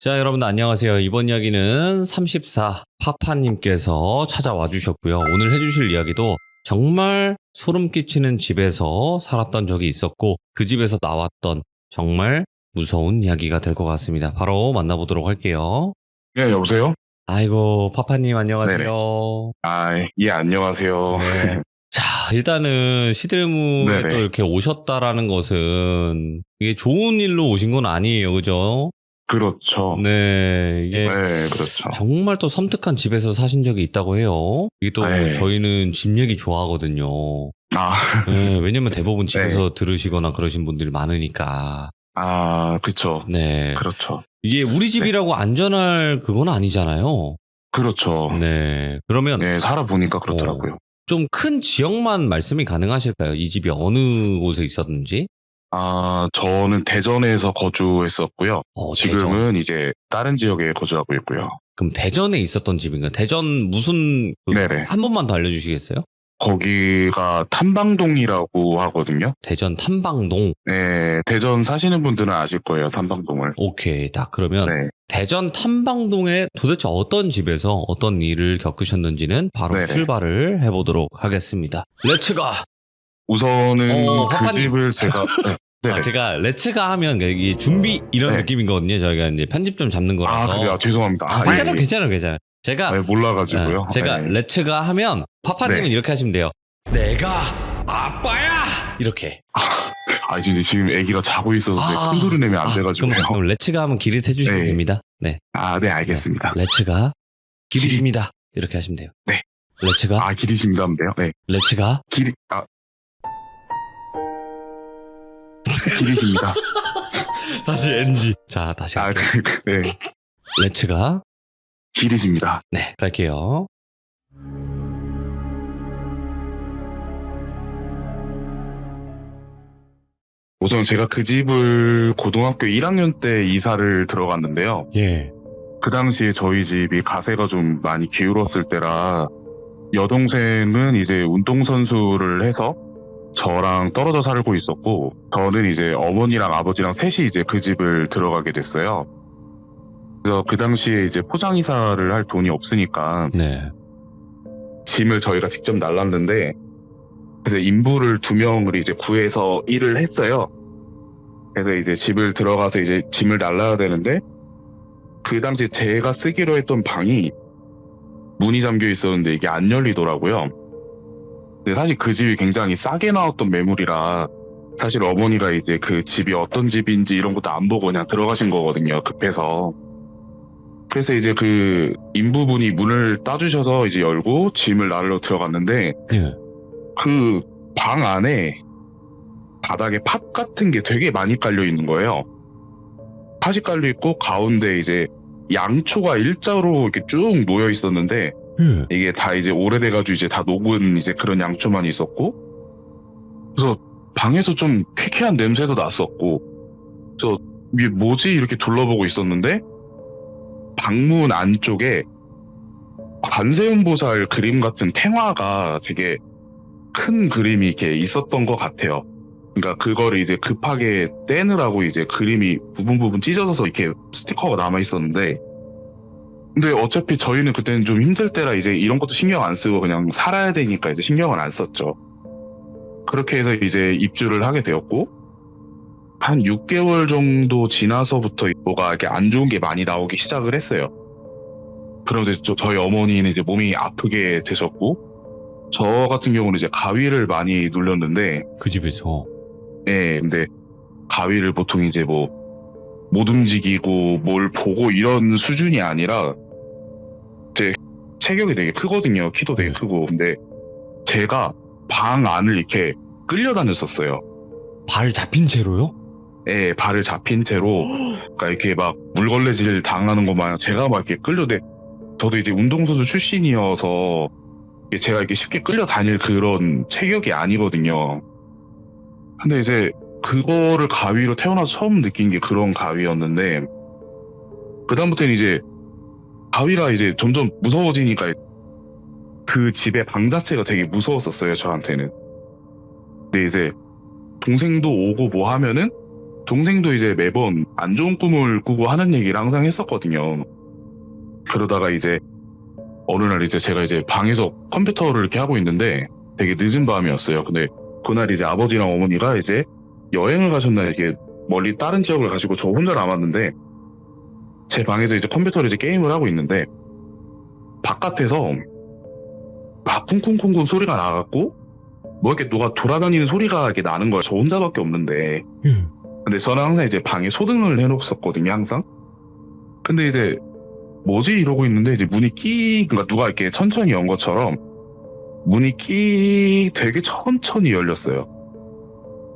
자, 여러분들 안녕하세요. 이번 이야기는 34 파파님께서 찾아와 주셨고요. 오늘 해주실 이야기도 정말 소름 끼치는 집에서 살았던 적이 있었고 그 집에서 나왔던 정말 무서운 이야기가 될 것 같습니다. 바로 만나보도록 할게요. 네, 여보세요? 아이고, 파파님 안녕하세요. 예, 안녕하세요. 네. 자, 일단은 시드레무에 네네. 또 이렇게 오셨다라는 것은 이게 좋은 일로 오신 건 아니에요. 그죠? 그렇죠. 네, 이게 네, 그렇죠. 정말 또 섬뜩한 집에서 사신 적이 있다고 해요. 이게 또 네. 저희는 집 얘기 좋아하거든요. 네, 왜냐면 대부분 집에서 들으시거나 그러신 분들이 많으니까. 그쵸. 네. 그렇죠. 이게 우리 집이라고 안전할 그건 아니잖아요. 그렇죠. 네. 그러면 네, 살아보니까 그렇더라고요. 좀 큰 지역만 말씀이 가능하실까요? 이 집이 어느 곳에 있었는지? 저는 대전에서 거주했었고요. 지금은 대전. 이제 다른 지역에 거주하고 있고요. 그럼 대전에 있었던 집인가요? 대전 무슨 네네. 한 번만 더 알려주시겠어요? 거기가 탐방동이라고 하거든요. 대전 탐방동. 네, 대전 사시는 분들은 아실 거예요, 탐방동을. 오케이. 딱 그러면 네. 대전 탐방동에 도대체 어떤 집에서 어떤 일을 겪으셨는지는 바로 네네. 출발을 해보도록 하겠습니다. 렛츠가! 우선은 그 화파님. 집을 제가 네네. 제가 렛츠가 하면 여기 준비 이런 네. 느낌이거든요. 저희가 이제 편집 좀 잡는 거라서. 그래요. 죄송합니다. 괜찮아요, 예. 괜찮아요. 제가 몰라가지고요. 제가 네. 렛츠가 하면 파파님은 네. 이렇게 하시면 돼요. 내가 아빠야! 이렇게. 근데 지금 아기가 자고 있어서 큰 소리 내면 안 돼가지고. 그럼 렛츠가 하면 기릿 해주시면 네. 됩니다. 네. 네, 알겠습니다. 렛츠가 기릿입니다. 이렇게 하시면 돼요. 네. 렛츠가 기리십니다. 하면 돼요. 네. 렛츠가 기리십니다. 다시 NG. 자, 다시 갈게요. 네. 렛츠가 기리십니다. 네, 갈게요. 우선 제가 그 집을 고등학교 1학년 때 이사를 들어갔는데요. 예. 그 당시에 저희 집이 가세가 좀 많이 기울었을 때라 여동생은 이제 운동선수를 해서 저랑 떨어져 살고 있었고, 저는 이제 어머니랑 아버지랑 셋이 이제 그 집을 들어가게 됐어요. 그래서 그 당시에 이제 포장이사를 할 돈이 없으니까 네. 짐을 저희가 직접 날랐는데, 그래서 인부를 2명을 이제 구해서 일을 했어요. 그래서 이제 집을 들어가서 이제 짐을 날라야 되는데, 그 당시 제가 쓰기로 했던 방이 문이 잠겨 있었는데 이게 안 열리더라고요. 근데 사실 그 집이 굉장히 싸게 나왔던 매물이라 사실 어머니가 이제 그 집이 어떤 집인지 이런 것도 안 보고 그냥 들어가신 거거든요, 급해서. 그래서 이제 그 인부분이 문을 따주셔서 이제 열고 짐을 나르러 들어갔는데, 예. 그 방 안에 바닥에 팥 같은 게 되게 많이 깔려 있는 거예요. 팥이 깔려 있고 가운데 이제 양초가 일자로 이렇게 쭉 놓여 있었는데, 예. 이게 다 이제 오래돼가지고 이제 다 녹은 이제 그런 양초만 있었고, 그래서 방에서 좀 쾌쾌한 냄새도 났었고, 그래서 이게 뭐지 이렇게 둘러보고 있었는데, 방문 안쪽에 관세음보살 그림 같은 탱화가 되게 큰 그림이 이렇게 있었던 것 같아요. 그러니까 그거를 이제 급하게 떼느라고 이제 그림이 부분 찢어져서 이렇게 스티커가 남아 있었는데, 근데 어차피 저희는 그때는 좀 힘들 때라 이제 이런 것도 신경 안 쓰고 그냥 살아야 되니까 이제 신경을 안 썼죠. 그렇게 해서 이제 입주를 하게 되었고, 한 6개월 정도 지나서부터 뭐가 이렇게 안 좋은 게 많이 나오기 시작을 했어요. 그러면서 저희 어머니는 이제 몸이 아프게 되셨고, 저 같은 경우는 이제 가위를 많이 눌렸는데, 그 집에서. 네, 근데 가위를 보통 이제 뭐 못 움직이고 뭘 보고 이런 수준이 아니라, 제 체격이 되게 크거든요. 키도 되게 크고. 근데 제가 방 안을 이렇게 끌려다녔었어요. 발 잡힌 채로요? 네, 발을 잡힌 채로, 그러니까 이렇게 막 물걸레질 당하는 것 마냥 제가 막 이렇게 저도 이제 운동선수 출신이어서 제가 이렇게 쉽게 끌려다닐 그런 체격이 아니거든요. 근데 이제 그거를 가위로 태어나서 처음 느낀 게 그런 가위였는데, 그다음부터는 이제 가위가 이제 점점 무서워지니까 그 집의 방 자체가 되게 무서웠었어요, 저한테는. 근데 이제 동생도 오고 뭐 하면은 동생도 이제 매번 안 좋은 꿈을 꾸고 하는 얘기를 항상 했었거든요. 그러다가 이제 어느 날 이제 제가 이제 방에서 컴퓨터를 이렇게 하고 있는데 되게 늦은 밤이었어요. 근데 그날 이제 아버지랑 어머니가 이제 여행을 가셨나 이게 멀리 다른 지역을 가시고 저 혼자 남았는데 제 방에서 이제 컴퓨터로 이제 게임을 하고 있는데 바깥에서 막 쿵쿵쿵쿵 소리가 나갖고 뭐 이렇게 누가 돌아다니는 소리가 이렇게 나는 거야. 저 혼자밖에 없는데. 근데 저는 항상 이제 방에 소등을 해놓았었거든요, 항상. 근데 이제 뭐지 이러고 있는데 이제 문이 그러니까 누가 이렇게 천천히 연 것처럼 문이 되게 천천히 열렸어요.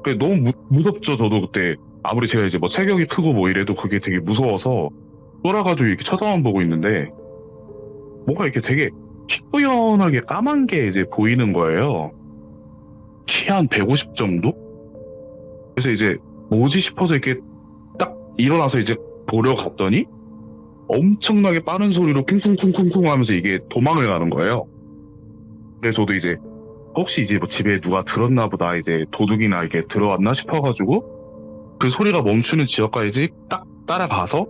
그게 너무 무섭죠. 저도 그때 아무리 제가 이제 뭐 체격이 크고 뭐 이래도 그게 되게 무서워서 쫄아가지고 이렇게 쳐다만 보고 있는데 뭔가 이렇게 되게 희뿌연하게 까만 게 이제 보이는 거예요. 키 한 150 정도? 그래서 이제 뭐지 싶어서 이렇게 딱 일어나서 이제 보려 갔더니 엄청나게 빠른 소리로 쿵쿵쿵쿵쿵 하면서 이게 도망을 가는 거예요. 그래서 저도 이제 혹시 이제 뭐 집에 누가 들었나 보다 이제 도둑이나 이렇게 들어왔나 싶어가지고 그 소리가 멈추는 지역까지 딱 따라가서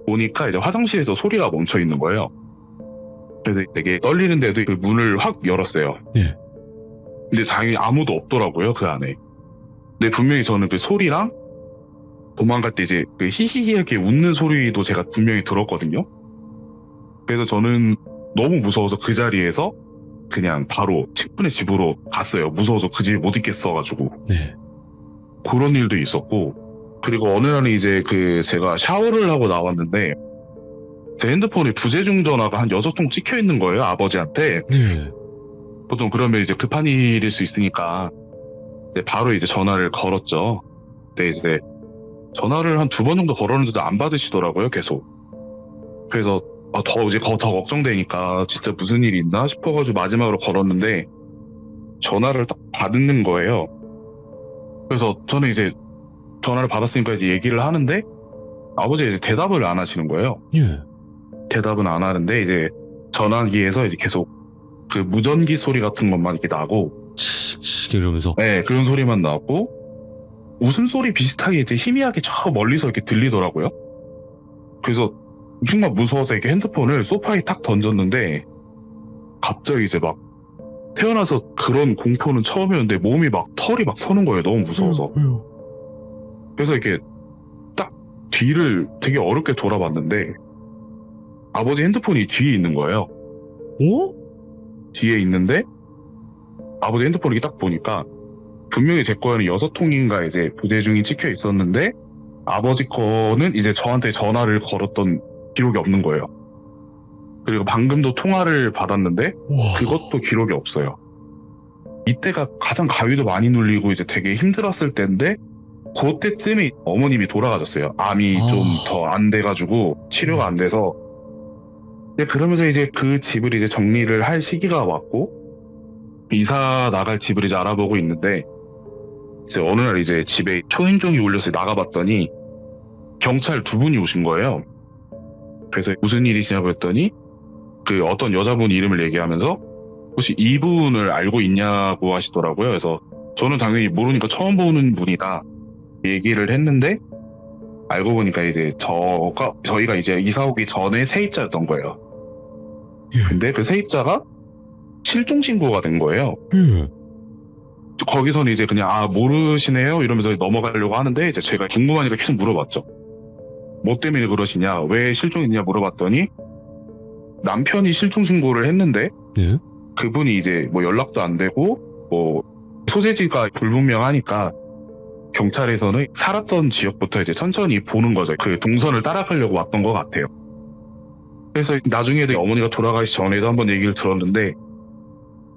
보니까 이제 화장실에서 소리가 멈춰 있는 거예요. 그래서 되게 떨리는데도 그 문을 확 열었어요. 네. 근데 당연히 아무도 없더라고요, 그 안에. 근데 분명히 저는 그 소리랑 도망갈 때 이제 그 히히히하게 웃는 소리도 제가 분명히 들었거든요. 그래서 저는 너무 무서워서 그 자리에서 그냥 바로 10분의 집으로 갔어요. 무서워서 그 집에 못 있겠어가지고. 네. 그런 일도 있었고. 그리고 어느 날은 이제 제가 샤워를 하고 나왔는데 제 핸드폰에 부재중 전화가 한 6통 찍혀 있는 거예요, 아버지한테. 네. 보통 그러면 이제 급한 일일 수 있으니까 바로 이제 전화를 걸었죠. 근데 이제 전화를 한 2번 정도 걸었는데도 안 받으시더라고요, 계속. 그래서 더 걱정되니까 진짜 무슨 일이 있나 싶어가지고 마지막으로 걸었는데 전화를 딱 받는 거예요. 그래서 저는 이제 전화를 받았으니까 이제 얘기를 하는데 아버지가 이제 대답을 안 하시는 거예요. 예. 대답은 안 하는데 이제 전화기에서 이제 계속 그 무전기 소리 같은 것만 이렇게 나고 이러면서. 네, 그런 소리만 나고 웃음소리 비슷하게 이제 희미하게 저 멀리서 이렇게 들리더라고요. 그래서 정말 무서워서 이렇게 핸드폰을 소파에 탁 던졌는데 갑자기 이제 막 태어나서 그런 공포는 처음이었는데 몸이 막 털이 막 서는 거예요. 너무 무서워서. 그래서 이렇게 딱 뒤를 되게 어렵게 돌아봤는데 아버지 핸드폰이 뒤에 있는 거예요. 어? 뒤에 있는데 아버지 핸드폰을 이렇게 딱 보니까 분명히 제 거에는 6통인가 이제 부재중이 찍혀 있었는데 아버지 거는 이제 저한테 전화를 걸었던 기록이 없는 거예요. 그리고 방금도 통화를 받았는데 그것도 기록이 없어요. 이때가 가장 가위도 많이 눌리고 이제 되게 힘들었을 때인데 그때쯤에 어머님이 돌아가셨어요. 암이 좀 더 안 돼가지고 치료가 안 돼서. 그러면서 이제 그 집을 이제 정리를 할 시기가 왔고 이사 나갈 집을 이제 알아보고 있는데 이제 어느 날 이제 집에 초인종이 울려서 나가봤더니 경찰 2분이 오신 거예요. 그래서 무슨 일이시냐고 했더니 그 어떤 여자분 이름을 얘기하면서 혹시 이분을 알고 있냐고 하시더라고요. 그래서 저는 당연히 모르니까 처음 보는 분이다 얘기를 했는데 알고 보니까 이제 저희가 이제 이사 오기 전에 세입자였던 거예요. 근데 그 세입자가 실종 신고가 된 거예요. 거기서는 이제 그냥 모르시네요 이러면서 넘어가려고 하는데 이제 제가 궁금하니까 계속 물어봤죠. 뭐 때문에 그러시냐, 왜 실종했냐 물어봤더니 남편이 실종 신고를 했는데 네? 그분이 이제 뭐 연락도 안 되고 뭐 소재지가 불분명하니까 경찰에서는 살았던 지역부터 이제 천천히 보는 거죠. 그 동선을 따라가려고 왔던 것 같아요. 그래서 나중에도 어머니가 돌아가시기 전에도 한번 얘기를 들었는데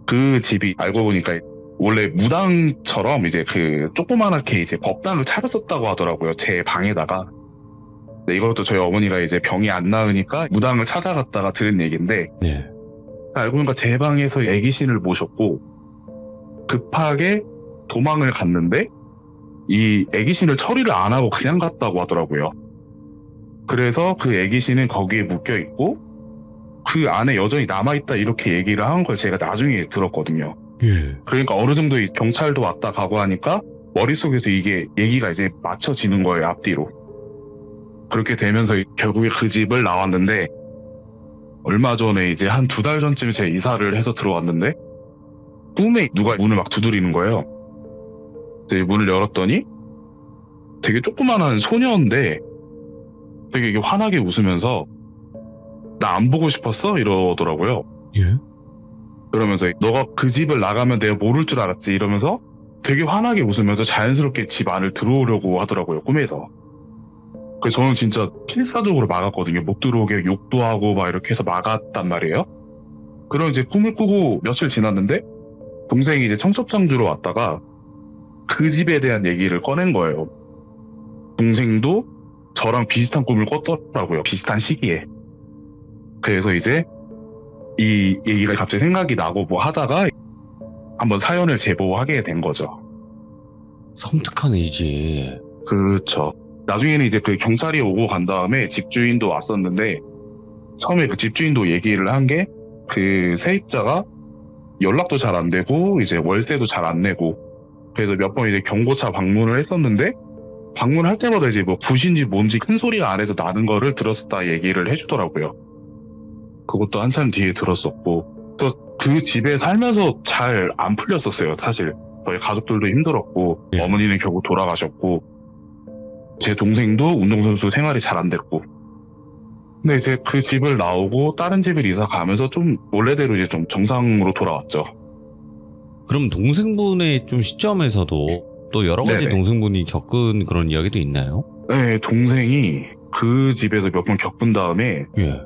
그 집이 알고 보니까 원래 무당처럼 이제 그 조그만하게 이제 법당을 차려뒀다고 하더라고요. 제 방에다가. 네, 이것도 저희 어머니가 이제 병이 안 나으니까 무당을 찾아갔다가 들은 얘기인데 네. 알고 보니까 제 방에서 애기신을 모셨고 급하게 도망을 갔는데 이 애기신을 처리를 안 하고 그냥 갔다고 하더라고요. 그래서 그 애기신은 거기에 묶여 있고 그 안에 여전히 남아있다 이렇게 얘기를 한 걸 제가 나중에 들었거든요. 예. 그러니까 어느 정도 경찰도 왔다 가고 하니까 머릿속에서 이게 얘기가 이제 맞춰지는 거예요, 앞뒤로. 그렇게 되면서 결국에 그 집을 나왔는데, 얼마 전에 이제 한 2달 전쯤에 제가 이사를 해서 들어왔는데, 꿈에 누가 문을 막 두드리는 거예요. 근데 문을 열었더니 되게 조그만한 소녀인데 되게 이게 환하게 웃으면서 나 안 보고 싶었어? 이러더라고요. 예? 그러면서 너가 그 집을 나가면 내가 모를 줄 알았지 이러면서 되게 환하게 웃으면서 자연스럽게 집 안을 들어오려고 하더라고요, 꿈에서. 그래서 저는 진짜 필사적으로 막았거든요. 못 들어오게 욕도 하고 막 이렇게 해서 막았단 말이에요. 그럼 이제 꿈을 꾸고 며칠 지났는데 동생이 이제 청첩장 주러 왔다가 그 집에 대한 얘기를 꺼낸 거예요. 동생도 저랑 비슷한 꿈을 꿨더라고요. 비슷한 시기에. 그래서 이제 이 얘기가 갑자기 생각이 나고 뭐 하다가 한번 사연을 제보하게 된 거죠. 섬뜩한 의지. 그렇죠. 나중에는 이제 그 경찰이 오고 간 다음에 집주인도 왔었는데 처음에 그 집주인도 얘기를 한 게 그 세입자가 연락도 잘 안 되고 이제 월세도 잘 안 내고 그래서 몇 번 이제 경고차 방문을 했었는데 방문할 때마다 이제 뭐 굿인지 뭔지 큰 소리가 안에서 나는 거를 들었었다 얘기를 해주더라고요. 그것도 한참 뒤에 들었었고 또 그 집에 살면서 잘 안 풀렸었어요. 사실 저희 가족들도 힘들었고 예. 어머니는 결국 돌아가셨고 제 동생도 운동선수 생활이 잘 안 됐고 근데 이제 그 집을 나오고 다른 집을 이사 가면서 좀 원래대로 이제 좀 정상으로 돌아왔죠. 그럼 동생분의 좀 시점에서도 또 여러 가지 네네. 동생분이 겪은 그런 이야기도 있나요? 네, 동생이 그 집에서 몇 번 겪은 다음에 예.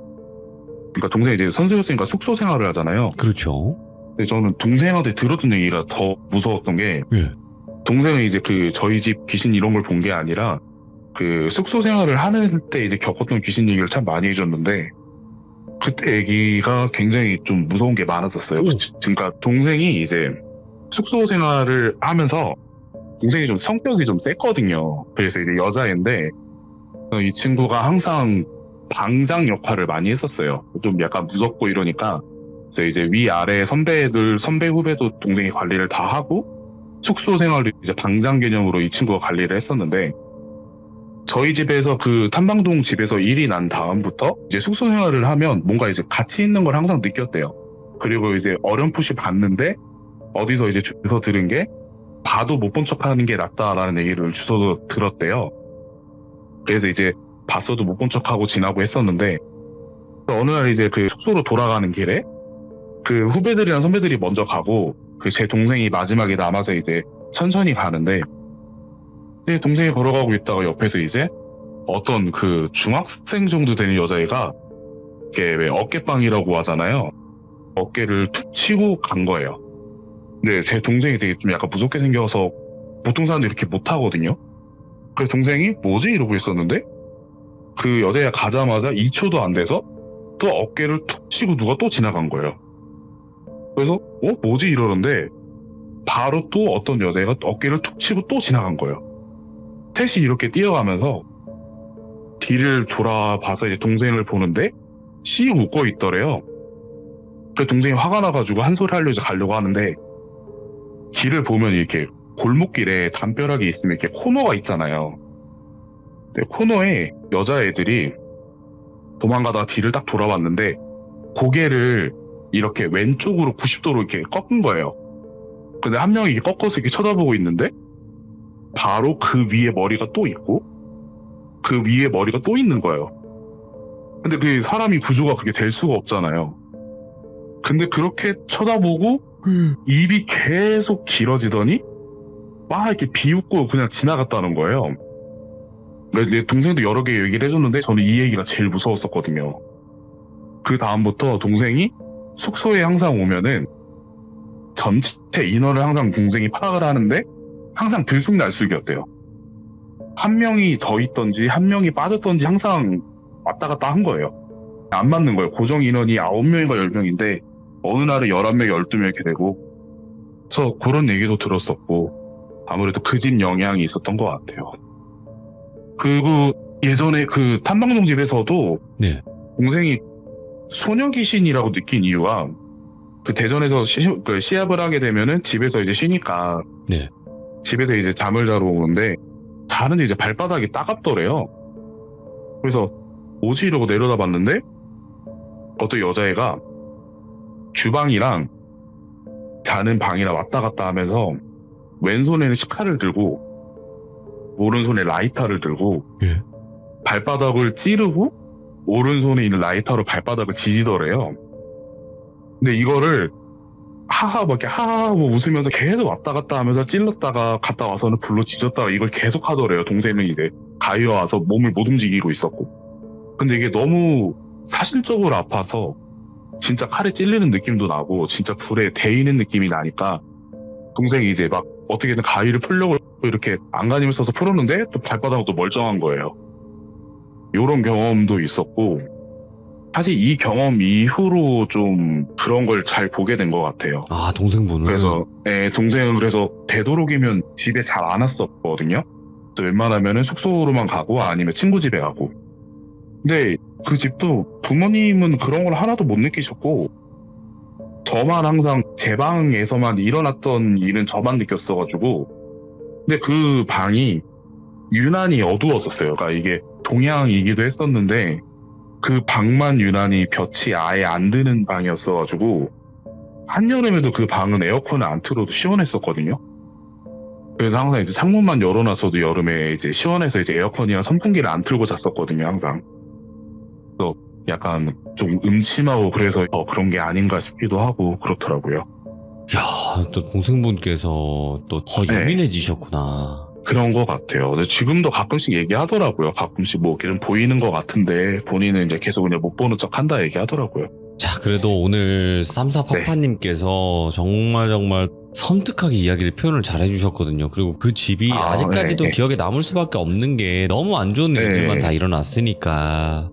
그러니까 동생이 이제 선수였으니까 숙소 생활을 하잖아요. 그렇죠. 근데 저는 동생한테 들었던 얘기가 더 무서웠던 게 예. 동생은 이제 그 저희 집 귀신 이런 걸 본 게 아니라 그 숙소 생활을 하는 때 이제 겪었던 귀신 얘기를 참 많이 해줬는데 그때 얘기가 굉장히 좀 무서운 게 많았었어요. 오. 그러니까 동생이 이제 숙소 생활을 하면서 동생이 좀 성격이 좀 셌거든요. 그래서 이제 여자인데 이 친구가 항상 방장 역할을 많이 했었어요. 좀 약간 무섭고 이러니까 그래서 이제 위아래 선배들 선배 후배도 동생이 관리를 다 하고 숙소 생활도 이제 방장 개념으로 이 친구가 관리를 했었는데 저희 집에서 그 탐방동 집에서 일이 난 다음부터 이제 숙소 생활을 하면 뭔가 이제 가치 있는 걸 항상 느꼈대요. 그리고 이제 어렴풋이 봤는데 어디서 이제 주워 들은 게 봐도 못 본 척하는 게 낫다라는 얘기를 주워서 들었대요. 그래서 이제 봤어도 못 본 척하고 지나고 했었는데 어느 날 이제 그 숙소로 돌아가는 길에 그 후배들이랑 선배들이 먼저 가고 그 제 동생이 마지막에 남아서 이제 천천히 가는데 제 동생이 걸어가고 있다가 옆에서 이제 어떤 그 중학생 정도 되는 여자애가 이게 왜 어깨빵이라고 하잖아요. 어깨를 툭 치고 간 거예요. 근데 제 동생이 되게 좀 약간 무섭게 생겨서 보통 사람들이 이렇게 못 하거든요. 그래서 동생이 뭐지? 이러고 있었는데 그 여자애가 가자마자 2초도 안 돼서 또 어깨를 툭 치고 누가 또 지나간 거예요. 그래서 뭐지? 이러는데 바로 또 어떤 여자애가 어깨를 툭 치고 또 지나간 거예요. 셋이 이렇게 뛰어가면서 뒤를 돌아봐서 이제 동생을 보는데 씩 웃고 있더래요. 그 동생이 화가 나가지고 한 소리 하려고 가려고 하는데 길을 보면 이렇게 골목길에 담벼락이 있으면 이렇게 코너가 있잖아요. 근데 코너에 여자애들이 도망가다가 뒤를 딱 돌아봤는데 고개를 이렇게 왼쪽으로 90도로 이렇게 꺾은 거예요. 근데 한 명이 이렇게 꺾어서 이렇게 쳐다보고 있는데 바로 그 위에 머리가 또 있고 그 위에 머리가 또 있는 거예요. 근데 그 사람이 구조가 그게 될 수가 없잖아요. 근데 그렇게 쳐다보고 입이 계속 길어지더니 막 이렇게 비웃고 그냥 지나갔다는 거예요. 내 동생도 여러 개 얘기를 해줬는데 저는 이 얘기가 제일 무서웠었거든요. 그 다음부터 동생이 숙소에 항상 오면은 전체 인원을 항상 동생이 파악을 하는데 항상 들쑥날쑥이었대요. 한 명이 더 있던지 한 명이 빠졌던지 항상 왔다 갔다 한 거예요. 안 맞는 거예요. 고정 인원이 9명인가 10명인데 어느 날은 11명, 12명 이렇게 되고 그래서 그런 얘기도 들었었고 아무래도 그 집 영향이 있었던 것 같아요. 그리고 예전에 그 탐방동 집에서도 네. 동생이 소녀 귀신이라고 느낀 이유가 그 대전에서 시합을 하게 되면은 집에서 이제 쉬니까 네. 집에서 이제 잠을 자러 오는데 자는데 이제 발바닥이 따갑더래요. 그래서 뭐지 이러고 내려다 봤는데 어떤 여자애가 주방이랑 자는 방이랑 왔다 갔다 하면서 왼손에는 식칼을 들고 오른손에 라이터를 들고 예. 발바닥을 찌르고 오른손에 있는 라이터로 발바닥을 지지더래요. 근데 이거를 하하 막 이렇게 하하 뭐 웃으면서 계속 왔다 갔다 하면서 찔렀다가 갔다 와서는 불로 지졌다가 이걸 계속 하더래요. 동생은 이제 가위와 와서 몸을 못 움직이고 있었고. 근데 이게 너무 사실적으로 아파서 진짜 칼에 찔리는 느낌도 나고 진짜 불에 데이는 느낌이 나니까 동생이 이제 막 어떻게든 가위를 풀려고 이렇게 안간힘을 써서 풀었는데 또 발바닥은 또 멀쩡한 거예요. 요런 경험도 있었고 사실 이 경험 이후로 좀 그런 걸 잘 보게 된 것 같아요. 아, 동생분은? 그래서 동생은 그래서 되도록이면 집에 잘 안 왔었거든요. 또 웬만하면은 숙소로만 가고 아니면 친구 집에 가고. 근데 그 집도 부모님은 그런 걸 하나도 못 느끼셨고 저만 항상 제 방에서만 일어났던 일은 저만 느꼈어가지고. 근데 그 방이 유난히 어두웠었어요. 그러니까 이게 동양이기도 했었는데 그 방만 유난히 볕이 아예 안 드는 방이었어가지고 한여름에도 그 방은 에어컨을 안 틀어도 시원했었거든요. 그래서 항상 이제 창문만 열어놨어도 여름에 이제 시원해서 이제 에어컨이랑 선풍기를 안 틀고 잤었거든요, 항상. 그래서 약간 좀 음침하고 그래서 그런 게 아닌가 싶기도 하고 그렇더라고요. 야, 또 동생분께서 또 더 네. 예민해지셨구나. 그런 것 같아요. 근데 지금도 가끔씩 얘기하더라고요. 가끔씩 뭐 좀 보이는 것 같은데 본인은 이제 계속 그냥 못 보는 척 한다 얘기하더라고요. 자, 그래도 오늘 쌈사파파님께서 정말 섬뜩하게 이야기를 표현을 잘 해주셨거든요. 그리고 그 집이 아직까지도 네. 기억에 남을 수밖에 없는 게 너무 안 좋은 일들만 네. 다 일어났으니까.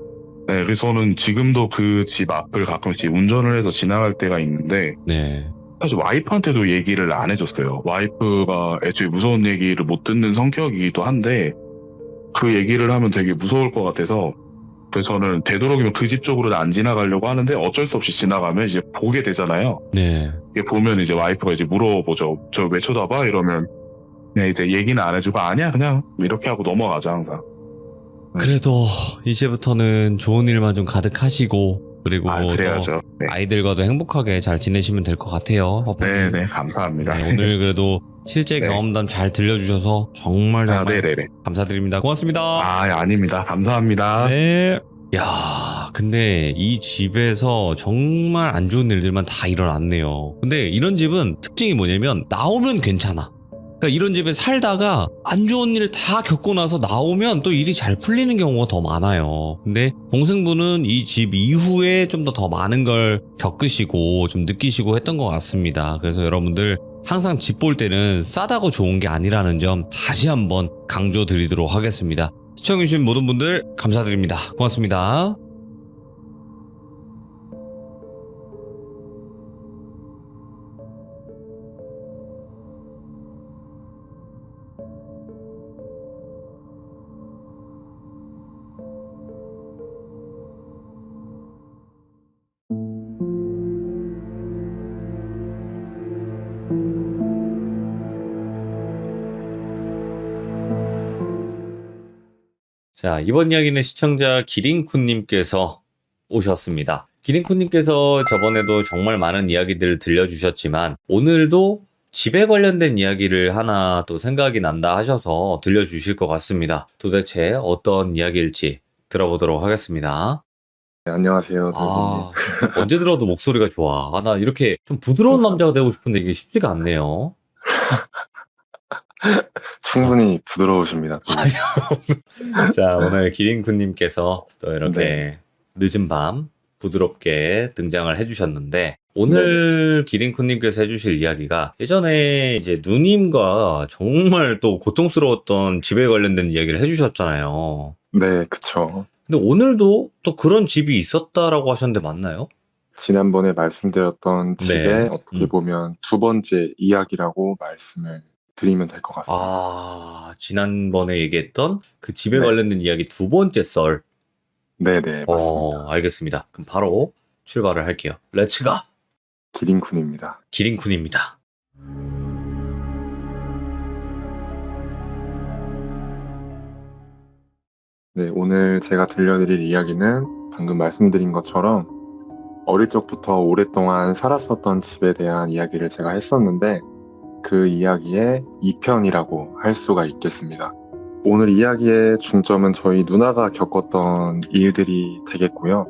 네, 그래서 저는 지금도 그 집 앞을 가끔씩 운전을 해서 지나갈 때가 있는데 네. 사실 와이프한테도 얘기를 안 해줬어요. 와이프가 애초에 무서운 얘기를 못 듣는 성격이기도 한데 그 얘기를 하면 되게 무서울 것 같아서 그래서 저는 되도록이면 그 집 쪽으로는 안 지나가려고 하는데 어쩔 수 없이 지나가면 이제 보게 되잖아요. 네. 이게 보면 이제 와이프가 이제 물어보죠. 저 왜 쳐다봐? 이러면 그냥 이제 얘기는 안 해주고 아니야 그냥 이렇게 하고 넘어가죠 항상. 그래도 이제부터는 좋은 일만 좀 가득하시고 그리고 그래야죠. 네. 아이들과도 행복하게 잘 지내시면 될 것 같아요. 네네 감사합니다. 네, 오늘 그래도 실제 네. 경험담 잘 들려주셔서 정말 네네네. 감사드립니다. 고맙습니다. 아닙니다. 감사합니다. 네. 야, 근데 이 집에서 정말 안 좋은 일들만 다 일어났네요. 근데 이런 집은 특징이 뭐냐면 나오면 괜찮아. 그러니까 이런 집에 살다가 안 좋은 일 다 겪고 나서 나오면 또 일이 잘 풀리는 경우가 더 많아요. 근데 동생분은 이 집 이후에 좀 더 많은 걸 겪으시고 좀 느끼시고 했던 것 같습니다. 그래서 여러분들 항상 집 볼 때는 싸다고 좋은 게 아니라는 점 다시 한번 강조드리도록 하겠습니다. 시청해주신 모든 분들 감사드립니다. 고맙습니다. 자, 이번 이야기는 시청자 기린쿤님께서 오셨습니다. 기린쿤님께서 저번에도 정말 많은 이야기들을 들려주셨지만 오늘도 집에 관련된 이야기를 하나 또 생각이 난다 하셔서 들려주실 것 같습니다. 도대체 어떤 이야기일지 들어보도록 하겠습니다. 네, 안녕하세요. 언제 들어도 목소리가 좋아. 나 이렇게 좀 부드러운 남자가 되고 싶은데 이게 쉽지가 않네요. 충분히 부드러우십니다. 자, 오늘 기린쿤님께서 또 이렇게 늦은 밤 부드럽게 등장을 해주셨는데 오늘 기린쿤님께서 해주실 이야기가 예전에 이제 누님과 정말 또 고통스러웠던 집에 관련된 이야기를 해주셨잖아요. 네, 그쵸. 근데 오늘도 또 그런 집이 있었다라고 하셨는데 맞나요? 지난번에 말씀드렸던 집의 네. 어떻게 보면 두 번째 이야기라고 말씀을 드리면 될 것 같습니다. 지난번에 얘기했던 그 집에 네. 관련된 이야기 두 번째 썰. 네네, 맞습니다. 알겠습니다. 그럼 바로 출발을 할게요. 렛츠가! 기린쿤입니다. 기린쿤입니다. 네, 오늘 제가 들려드릴 이야기는 방금 말씀드린 것처럼 어릴 적부터 오랫동안 살았었던 집에 대한 이야기를 제가 했었는데 그 이야기의 2편이라고 할 수가 있겠습니다. 오늘 이야기의 중점은 저희 누나가 겪었던 일들이 되겠고요.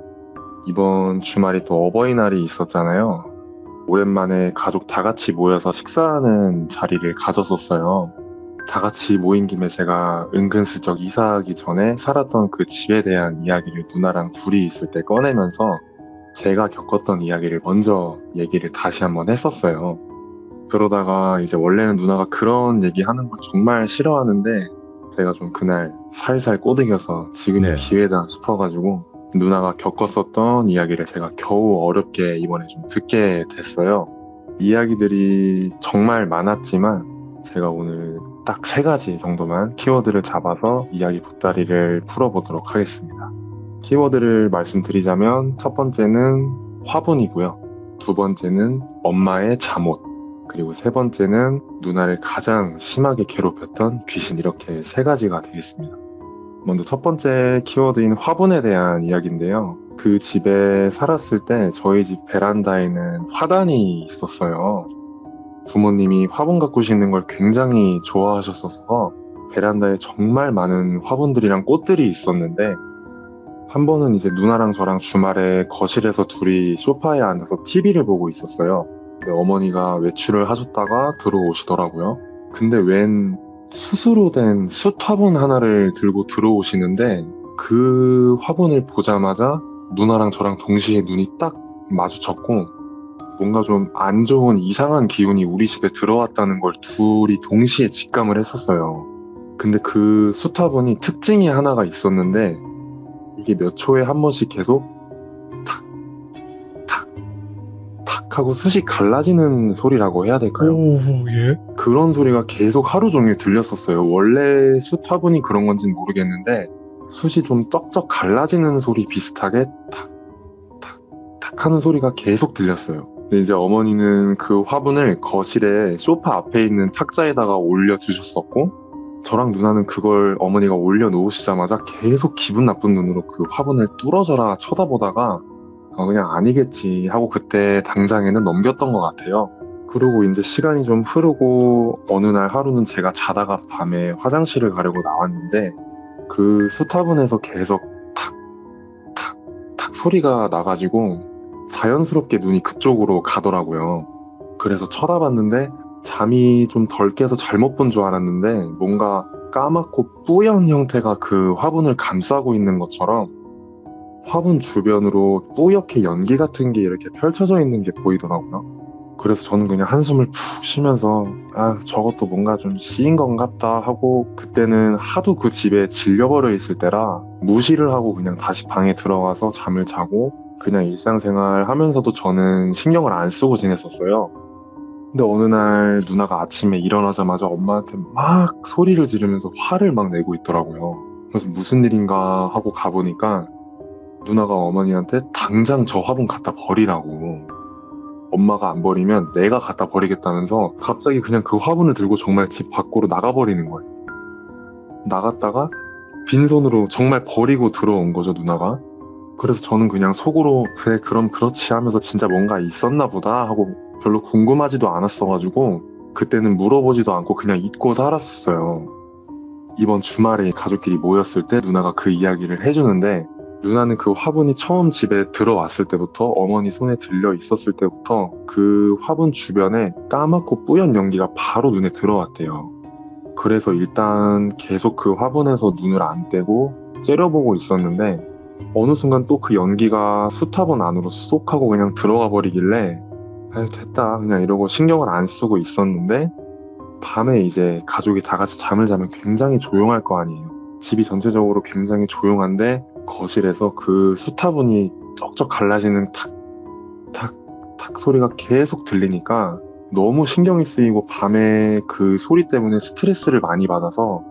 이번 주말이 또 어버이날이 있었잖아요. 오랜만에 가족 다 같이 모여서 식사하는 자리를 가졌었어요. 다 같이 모인 김에 제가 은근슬쩍 이사하기 전에 살았던 그 집에 대한 이야기를 누나랑 둘이 있을 때 꺼내면서 제가 겪었던 이야기를 먼저 얘기를 다시 한번 했었어요. 그러다가 이제 원래는 누나가 그런 얘기하는 걸 정말 싫어하는데 제가 좀 그날 살살 꼬드겨서 지금이 네. 기회다 싶어가지고 누나가 겪었었던 이야기를 제가 겨우 어렵게 이번에 좀 듣게 됐어요. 이야기들이 정말 많았지만 제가 오늘 딱 3가지 정도만 키워드를 잡아서 이야기 보따리를 풀어보도록 하겠습니다. 키워드를 말씀드리자면 첫 번째는 화분이고요. 두 번째는 엄마의 잠옷. 그리고 세 번째는 누나를 가장 심하게 괴롭혔던 귀신, 이렇게 3가지가 되겠습니다. 먼저 첫 번째 키워드인 화분에 대한 이야기인데요. 그 집에 살았을 때 저희 집 베란다에는 화단이 있었어요. 부모님이 화분 가꾸시는 걸 굉장히 좋아하셨어서 베란다에 정말 많은 화분들이랑 꽃들이 있었는데 한 번은 이제 누나랑 저랑 주말에 거실에서 둘이 소파에 앉아서 TV를 보고 있었어요. 근데 어머니가 외출을 하셨다가 들어오시더라고요. 근데 웬 숯으로 된 숯 화분 하나를 들고 들어오시는데 그 화분을 보자마자 누나랑 저랑 동시에 눈이 딱 마주쳤고 뭔가 좀 안 좋은 이상한 기운이 우리 집에 들어왔다는 걸 둘이 동시에 직감을 했었어요. 근데 그 숯 화분이 특징이 하나가 있었는데 이게 몇 초에 한 번씩 계속 탁, 탁, 탁 하고 숯이 갈라지는 소리라고 해야 될까요? 오, 예. 그런 소리가 계속 하루 종일 들렸었어요. 원래 숯 화분이 그런 건지는 모르겠는데 숯이 좀 떡떡 갈라지는 소리 비슷하게 탁, 탁, 탁 하는 소리가 계속 들렸어요. 근데 이제 어머니는 그 화분을 거실에 소파 앞에 있는 탁자에다가 올려주셨었고 저랑 누나는 그걸 어머니가 올려놓으시자마자 계속 기분 나쁜 눈으로 그 화분을 뚫어져라 쳐다보다가 그냥 아니겠지 하고 그때 당장에는 넘겼던 것 같아요. 그리고 이제 시간이 좀 흐르고 어느 날 하루는 제가 자다가 밤에 화장실을 가려고 나왔는데 그 숯화분에서 계속 탁, 탁, 탁 소리가 나가지고 자연스럽게 눈이 그쪽으로 가더라고요. 그래서 쳐다봤는데 잠이 좀 덜 깨서 잘못 본 줄 알았는데 뭔가 까맣고 뿌연 형태가 그 화분을 감싸고 있는 것처럼 화분 주변으로 뿌옇게 연기 같은 게 이렇게 펼쳐져 있는 게 보이더라고요. 그래서 저는 그냥 한숨을 푹 쉬면서 저것도 뭔가 좀 씌인 건갑다 하고 그때는 하도 그 집에 질려버려 있을 때라 무시를 하고 그냥 다시 방에 들어가서 잠을 자고 그냥 일상생활 하면서도 저는 신경을 안 쓰고 지냈었어요. 근데 어느 날 누나가 아침에 일어나자마자 엄마한테 막 소리를 지르면서 화를 막 내고 있더라고요. 그래서 무슨 일인가 하고 가보니까 누나가 어머니한테 당장 저 화분 갖다 버리라고, 엄마가 안 버리면 내가 갖다 버리겠다면서 갑자기 그냥 그 화분을 들고 정말 집 밖으로 나가버리는 거예요. 나갔다가 빈손으로 정말 버리고 들어온 거죠, 누나가. 그래서 저는 그냥 속으로 그래 그럼 그렇지 하면서 진짜 뭔가 있었나 보다 하고 별로 궁금하지도 않았어가지고 그때는 물어보지도 않고 그냥 잊고 살았었어요. 이번 주말에 가족끼리 모였을 때 누나가 그 이야기를 해주는데 누나는 그 화분이 처음 집에 들어왔을 때부터 어머니 손에 들려 있었을 때부터 그 화분 주변에 까맣고 뿌연 연기가 바로 눈에 들어왔대요. 그래서 일단 계속 그 화분에서 눈을 안 떼고 째려보고 있었는데 어느 순간 또 그 연기가 숯화분 안으로 쏙 하고 그냥 들어가 버리길래 됐다 그냥 이러고 신경을 안 쓰고 있었는데 밤에 이제 가족이 다 같이 잠을 자면 굉장히 조용할 거 아니에요. 집이 전체적으로 굉장히 조용한데 거실에서 그 숯화분이 쩍쩍 갈라지는 탁 소리가 계속 들리니까 너무 신경이 쓰이고 밤에 그 소리 때문에 스트레스를 많이 받아서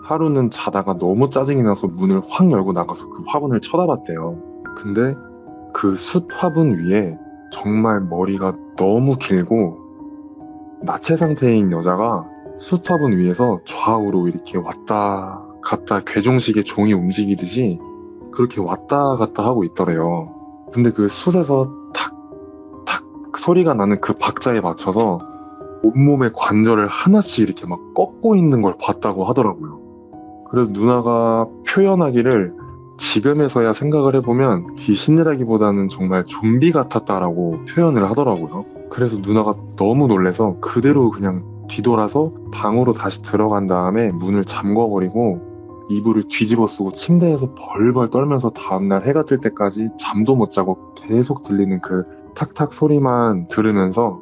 하루는 자다가 너무 짜증이 나서 문을 확 열고 나가서 그 화분을 쳐다봤대요. 근데 그 숯 화분 위에 정말 머리가 너무 길고 나체 상태인 여자가 숯 화분 위에서 좌우로 이렇게 왔다 갔다 괴종식의 종이 움직이듯이 그렇게 왔다 갔다 하고 있더래요. 근데 그 숯에서 탁탁 소리가 나는 그 박자에 맞춰서 온몸의 관절을 하나씩 이렇게 막 꺾고 있는 걸 봤다고 하더라고요. 그래서 누나가 표현하기를 지금에서야 생각을 해보면 귀신이라기보다는 정말 좀비 같았다라고 표현을 하더라고요. 그래서 누나가 너무 놀래서 그대로 그냥 뒤돌아서 방으로 다시 들어간 다음에 문을 잠궈버리고 이불을 뒤집어 쓰고 침대에서 벌벌 떨면서 다음날 해가 뜰 때까지 잠도 못 자고 계속 들리는 그 탁탁 소리만 들으면서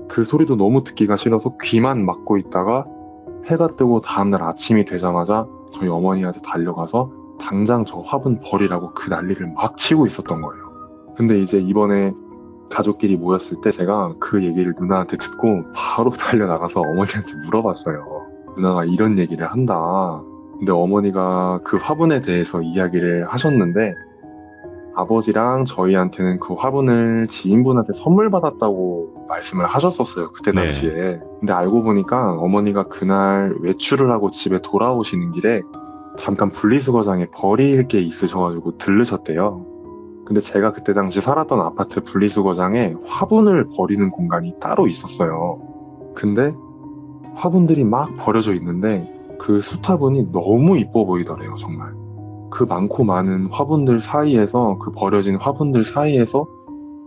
그 소리도 너무 듣기가 싫어서 귀만 막고 있다가 해가 뜨고 다음날 아침이 되자마자 저희 어머니한테 달려가서 당장 저 화분 버리라고 그 난리를 막 치고 있었던 거예요. 근데 이제 이번에 가족끼리 모였을 때 제가 그 얘기를 누나한테 듣고 바로 달려나가서 어머니한테 물어봤어요. 누나가 이런 얘기를 한다. 근데 어머니가 그 화분에 대해서 이야기를 하셨는데 아버지랑 저희한테는 그 화분을 지인분한테 선물 받았다고 말씀을 하셨었어요. 그때 네. 당시에. 근데 알고 보니까 어머니가 그날 외출을 하고 집에 돌아오시는 길에 잠깐 분리수거장에 버릴 게 있으셔가지고 들르셨대요. 근데 제가 그때 당시 살았던 아파트 분리수거장에 화분을 버리는 공간이 따로 있었어요. 근데 화분들이 막 버려져 있는데 그 숯화분이 너무 이뻐 보이더래요, 정말. 그 많고 많은 화분들 사이에서, 그 버려진 화분들 사이에서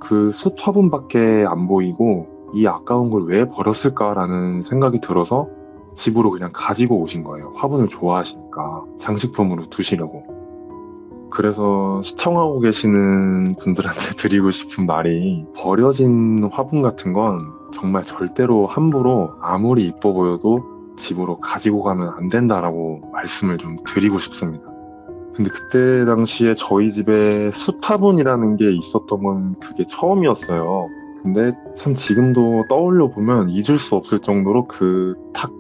그 숯화분밖에 안 보이고 이 아까운 걸 왜 버렸을까라는 생각이 들어서 집으로 그냥 가지고 오신 거예요. 화분을 좋아하시니까 장식품으로 두시려고. 그래서 시청하고 계시는 분들한테 드리고 싶은 말이 버려진 화분 같은 건 정말 절대로 함부로 아무리 이뻐 보여도 집으로 가지고 가면 안 된다라고 말씀을 좀 드리고 싶습니다. 근데 그때 당시에 저희 집에 숯화분이라는 게 있었던 건 그게 처음이었어요. 근데 참 지금도 떠올려 보면 잊을 수 없을 정도로 그 탁,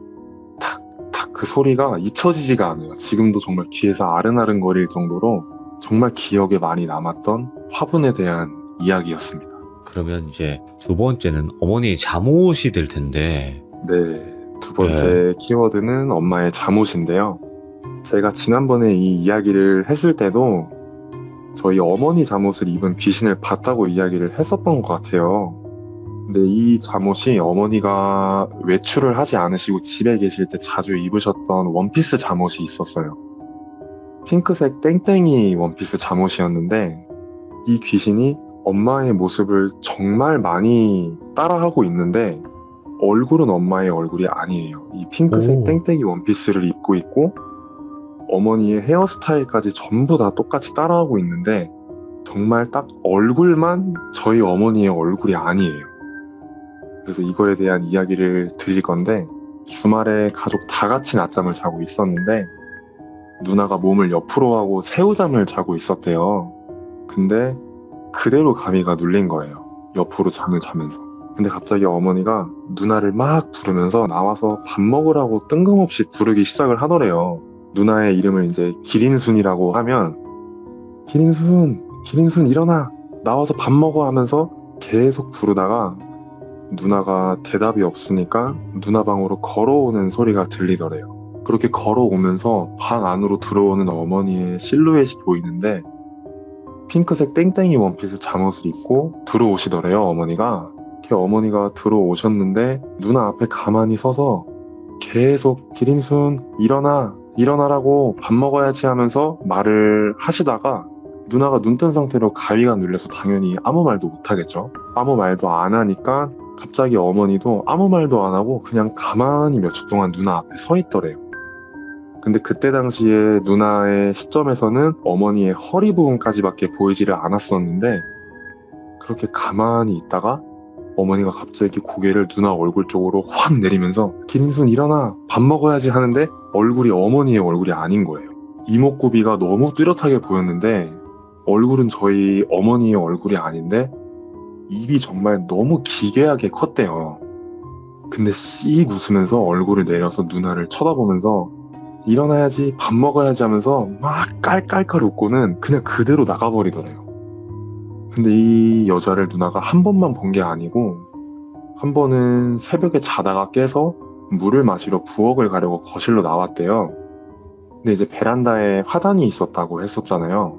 탁, 탁 그 소리가 잊혀지지가 않아요. 지금도 정말 귀에서 아른아른거릴 정도로 정말 기억에 많이 남았던 화분에 대한 이야기였습니다. 그러면 이제 두 번째는 어머니의 잠옷이 될 텐데. 네, 두 번째 키워드는 엄마의 잠옷인데요. 제가 지난번에 이 이야기를 했을 때도 저희 어머니 잠옷을 입은 귀신을 봤다고 이야기를 했었던 것 같아요. 근데 이 잠옷이 어머니가 외출을 하지 않으시고 집에 계실 때 자주 입으셨던 원피스 잠옷이 있었어요. 핑크색 땡땡이 원피스 잠옷이었는데 이 귀신이 엄마의 모습을 정말 많이 따라하고 있는데 얼굴은 엄마의 얼굴이 아니에요. 이 핑크색 오. 땡땡이 원피스를 입고 있고 어머니의 헤어스타일까지 전부 다 똑같이 따라하고 있는데 정말 딱 얼굴만 저희 어머니의 얼굴이 아니에요. 그래서 이거에 대한 이야기를 드릴 건데 주말에 가족 다 같이 낮잠을 자고 있었는데 누나가 몸을 옆으로 하고 새우잠을 자고 있었대요. 근데 그대로 가미가 눌린 거예요. 옆으로 잠을 자면서. 근데 갑자기 어머니가 누나를 막 부르면서 나와서 밥 먹으라고 뜬금없이 부르기 시작을 하더래요. 누나의 이름을 이제 기린순이라고 하면 기린순 일어나 나와서 밥 먹어 하면서 계속 부르다가 누나가 대답이 없으니까 누나 방으로 걸어오는 소리가 들리더래요. 그렇게 걸어오면서 방 안으로 들어오는 어머니의 실루엣이 보이는데 핑크색 땡땡이 원피스 잠옷을 입고 들어오시더래요, 어머니가. 이렇게 어머니가 들어오셨는데 누나 앞에 가만히 서서 계속 기린순 일어나라고 밥 먹어야지 하면서 말을 하시다가 누나가 눈뜬 상태로 가위가 눌려서 당연히 아무 말도 못하겠죠. 아무 말도 안 하니까 갑자기 어머니도 아무 말도 안 하고 그냥 가만히 몇 초 동안 누나 앞에 서 있더래요. 근데 그때 당시에 누나의 시점에서는 어머니의 허리 부분까지밖에 보이지를 않았었는데 그렇게 가만히 있다가 어머니가 갑자기 고개를 누나 얼굴 쪽으로 확 내리면서 기린순 일어나 밥 먹어야지 하는데 얼굴이 어머니의 얼굴이 아닌 거예요. 이목구비가 너무 뚜렷하게 보였는데 얼굴은 저희 어머니의 얼굴이 아닌데 입이 정말 너무 기괴하게 컸대요. 근데 씩 웃으면서 얼굴을 내려서 누나를 쳐다보면서 일어나야지 밥 먹어야지 하면서 막 깔깔깔 웃고는 그냥 그대로 나가버리더래요. 근데 이 여자를 누나가 한 번만 본 게 아니고 한 번은 새벽에 자다가 깨서 물을 마시러 부엌을 가려고 거실로 나왔대요. 근데 이제 베란다에 화단이 있었다고 했었잖아요.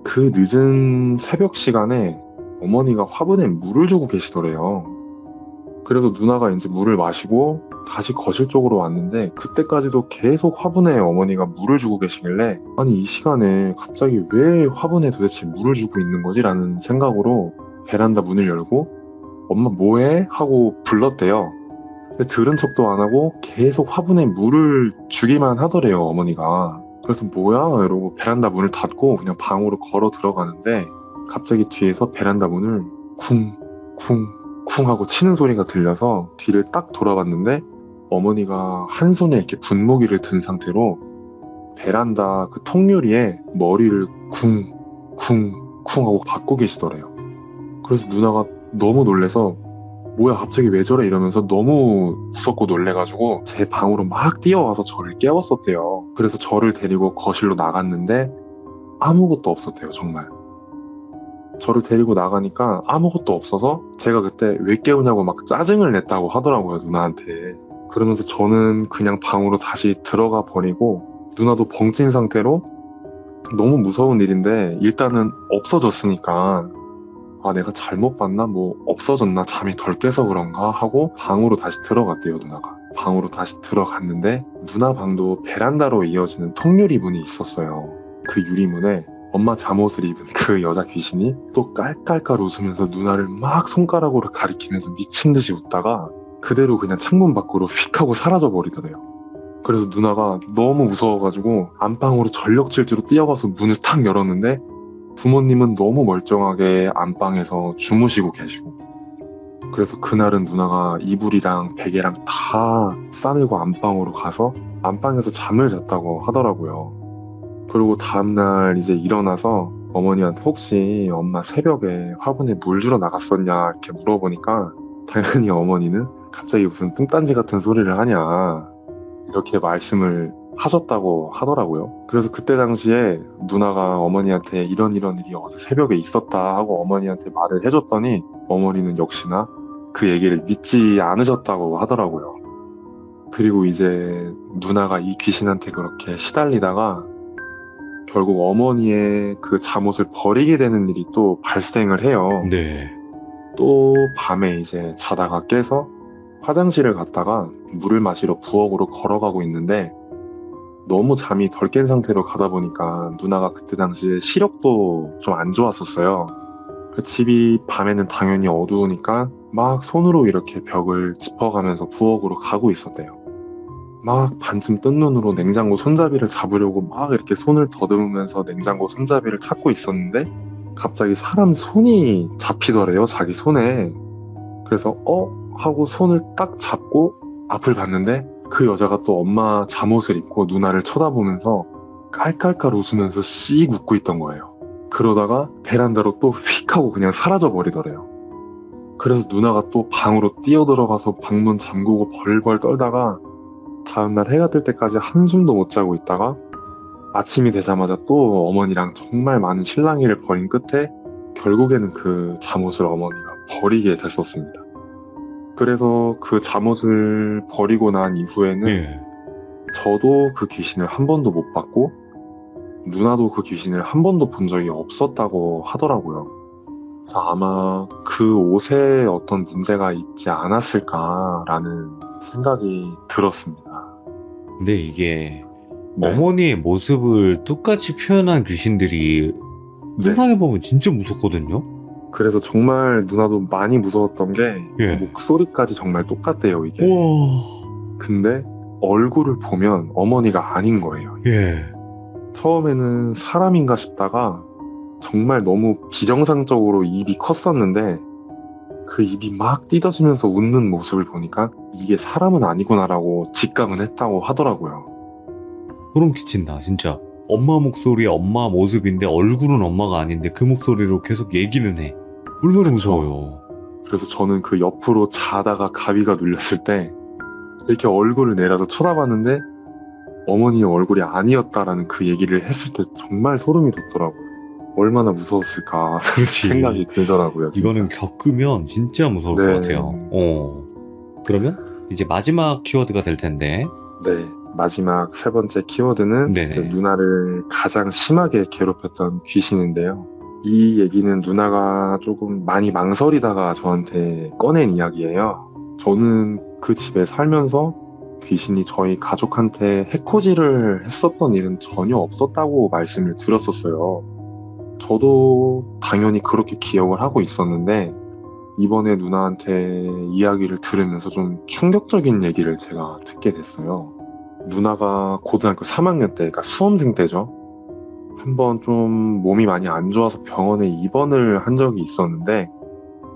그 늦은 새벽 시간에 어머니가 화분에 물을 주고 계시더래요. 그래서 누나가 이제 물을 마시고 다시 거실 쪽으로 왔는데 그때까지도 계속 화분에 어머니가 물을 주고 계시길래 아니 이 시간에 갑자기 왜 화분에 도대체 물을 주고 있는 거지? 라는 생각으로 베란다 문을 열고 엄마 뭐해? 하고 불렀대요. 근데 들은 척도 안 하고 계속 화분에 물을 주기만 하더래요 어머니가. 그래서 뭐야? 이러고 베란다 문을 닫고 그냥 방으로 걸어 들어가는데 갑자기 뒤에서 베란다 문을 쿵쿵 쿵 하고 치는 소리가 들려서 뒤를 딱 돌아봤는데 어머니가 한 손에 이렇게 분무기를 든 상태로 베란다 그 통유리에 머리를 쿵쿵 쿵 하고 박고 계시더래요. 그래서 누나가 너무 놀래서 뭐야 갑자기 왜 저래 이러면서 너무 무섭고 놀래가지고 제 방으로 막 뛰어와서 저를 깨웠었대요. 그래서 저를 데리고 거실로 나갔는데 아무것도 없었대요 정말. 저를 데리고 나가니까 아무것도 없어서 제가 그때 왜 깨우냐고 막 짜증을 냈다고 하더라고요 누나한테. 그러면서 저는 그냥 방으로 다시 들어가 버리고 누나도 벙찐 상태로 너무 무서운 일인데 일단은 없어졌으니까 아 내가 잘못 봤나 뭐 없어졌나 잠이 덜 깨서 그런가 하고 방으로 다시 들어갔대요 누나가. 방으로 다시 들어갔는데 누나 방도 베란다로 이어지는 통유리 문이 있었어요. 그 유리문에 엄마 잠옷을 입은 그 여자 귀신이 또 깔깔깔 웃으면서 누나를 막 손가락으로 가리키면서 미친 듯이 웃다가 그대로 그냥 창문 밖으로 휙 하고 사라져 버리더래요. 그래서 누나가 너무 무서워가지고 안방으로 전력 질주로 뛰어가서 문을 탁 열었는데 부모님은 너무 멀쩡하게 안방에서 주무시고 계시고 그래서 그날은 누나가 이불이랑 베개랑 다 싸들고 안방으로 가서 안방에서 잠을 잤다고 하더라고요. 그리고 다음날 이제 일어나서 어머니한테 혹시 엄마 새벽에 화분에 물 주러 나갔었냐 이렇게 물어보니까 당연히 어머니는 갑자기 무슨 뚱딴지 같은 소리를 하냐 이렇게 말씀을 하셨다고 하더라고요. 그래서 그때 당시에 누나가 어머니한테 이런 일이 어제 새벽에 있었다 하고 어머니한테 말을 해줬더니 어머니는 역시나 그 얘기를 믿지 않으셨다고 하더라고요. 그리고 이제 누나가 이 귀신한테 그렇게 시달리다가 결국 어머니의 그 잠옷을 버리게 되는 일이 또 발생을 해요. 네. 또 밤에 이제 자다가 깨서 화장실을 갔다가 물을 마시러 부엌으로 걸어가고 있는데 너무 잠이 덜 깬 상태로 가다 보니까 누나가 그때 당시에 시력도 좀 안 좋았었어요. 그 집이 밤에는 당연히 어두우니까 막 손으로 이렇게 벽을 짚어가면서 부엌으로 가고 있었대요. 막 반쯤 뜬 눈으로 냉장고 손잡이를 잡으려고 막 이렇게 손을 더듬으면서 냉장고 손잡이를 찾고 있었는데 갑자기 사람 손이 잡히더래요 자기 손에. 그래서 하고 손을 딱 잡고 앞을 봤는데 그 여자가 또 엄마 잠옷을 입고 누나를 쳐다보면서 깔깔깔 웃으면서 씩 웃고 있던 거예요. 그러다가 베란다로 또 휙 하고 그냥 사라져 버리더래요. 그래서 누나가 또 방으로 뛰어들어가서 방문 잠그고 벌벌 떨다가 다음날 해가 뜰 때까지 한숨도 못 자고 있다가 아침이 되자마자 또 어머니랑 정말 많은 실랑이를 벌인 끝에 결국에는 그 잠옷을 어머니가 버리게 됐었습니다. 그래서 그 잠옷을 버리고 난 이후에는 예. 저도 그 귀신을 한 번도 못 봤고 누나도 그 귀신을 한 번도 본 적이 없었다고 하더라고요. 그래서 아마 그 옷에 어떤 문제가 있지 않았을까라는 생각이 들었습니다. 근데 이게 네. 어머니의 모습을 똑같이 표현한 귀신들이 네. 상상해보면 진짜 무섭거든요? 그래서 정말 누나도 많이 무서웠던 게 예. 목소리까지 정말 똑같대요 이게. 우와. 근데 얼굴을 보면 어머니가 아닌 거예요. 예. 처음에는 사람인가 싶다가 정말 너무 비정상적으로 입이 컸었는데 그 입이 막 찢어지면서 웃는 모습을 보니까 이게 사람은 아니구나라고 직감은 했다고 하더라고요. 소름 끼친다 진짜. 엄마 목소리에 엄마 모습인데 얼굴은 엄마가 아닌데 그 목소리로 계속 얘기는 해. 얼마나 무서워요. 그래서 저는 그 옆으로 자다가 가위가 눌렸을 때 이렇게 얼굴을 내려서 쳐다봤는데 어머니의 얼굴이 아니었다라는 그 얘기를 했을 때 정말 소름이 돋더라고요. 얼마나 무서웠을까 그렇지. 생각이 들더라고요. 진짜. 이거는 겪으면 진짜 무서울 네. 것 같아요. 그러면 이제 마지막 키워드가 될 텐데 네. 마지막 세 번째 키워드는 네. 이제 누나를 가장 심하게 괴롭혔던 귀신인데요. 이 얘기는 누나가 조금 많이 망설이다가 저한테 꺼낸 이야기예요. 저는 그 집에 살면서 귀신이 저희 가족한테 해코지를 했었던 일은 전혀 없었다고 말씀을 드렸었어요. 저도 당연히 그렇게 기억을 하고 있었는데 이번에 누나한테 이야기를 들으면서 좀 충격적인 얘기를 제가 듣게 됐어요. 누나가 고등학교 3학년 때, 그러니까 수험생 때죠. 한번 좀 몸이 많이 안 좋아서 병원에 입원을 한 적이 있었는데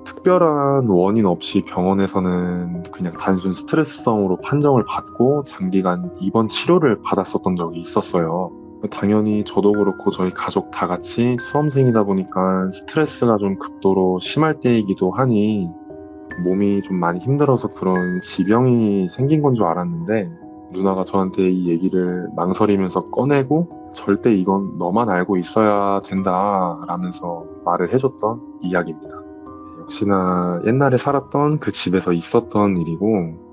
특별한 원인 없이 병원에서는 그냥 단순 스트레스성으로 판정을 받고 장기간 입원 치료를 받았었던 적이 있었어요. 당연히 저도 그렇고 저희 가족 다 같이 수험생이다 보니까 스트레스가 좀 극도로 심할 때이기도 하니 몸이 좀 많이 힘들어서 그런 지병이 생긴 건 줄 알았는데 누나가 저한테 이 얘기를 망설이면서 꺼내고 절대 이건 너만 알고 있어야 된다 라면서 말을 해줬던 이야기입니다. 역시나 옛날에 살았던 그 집에서 있었던 일이고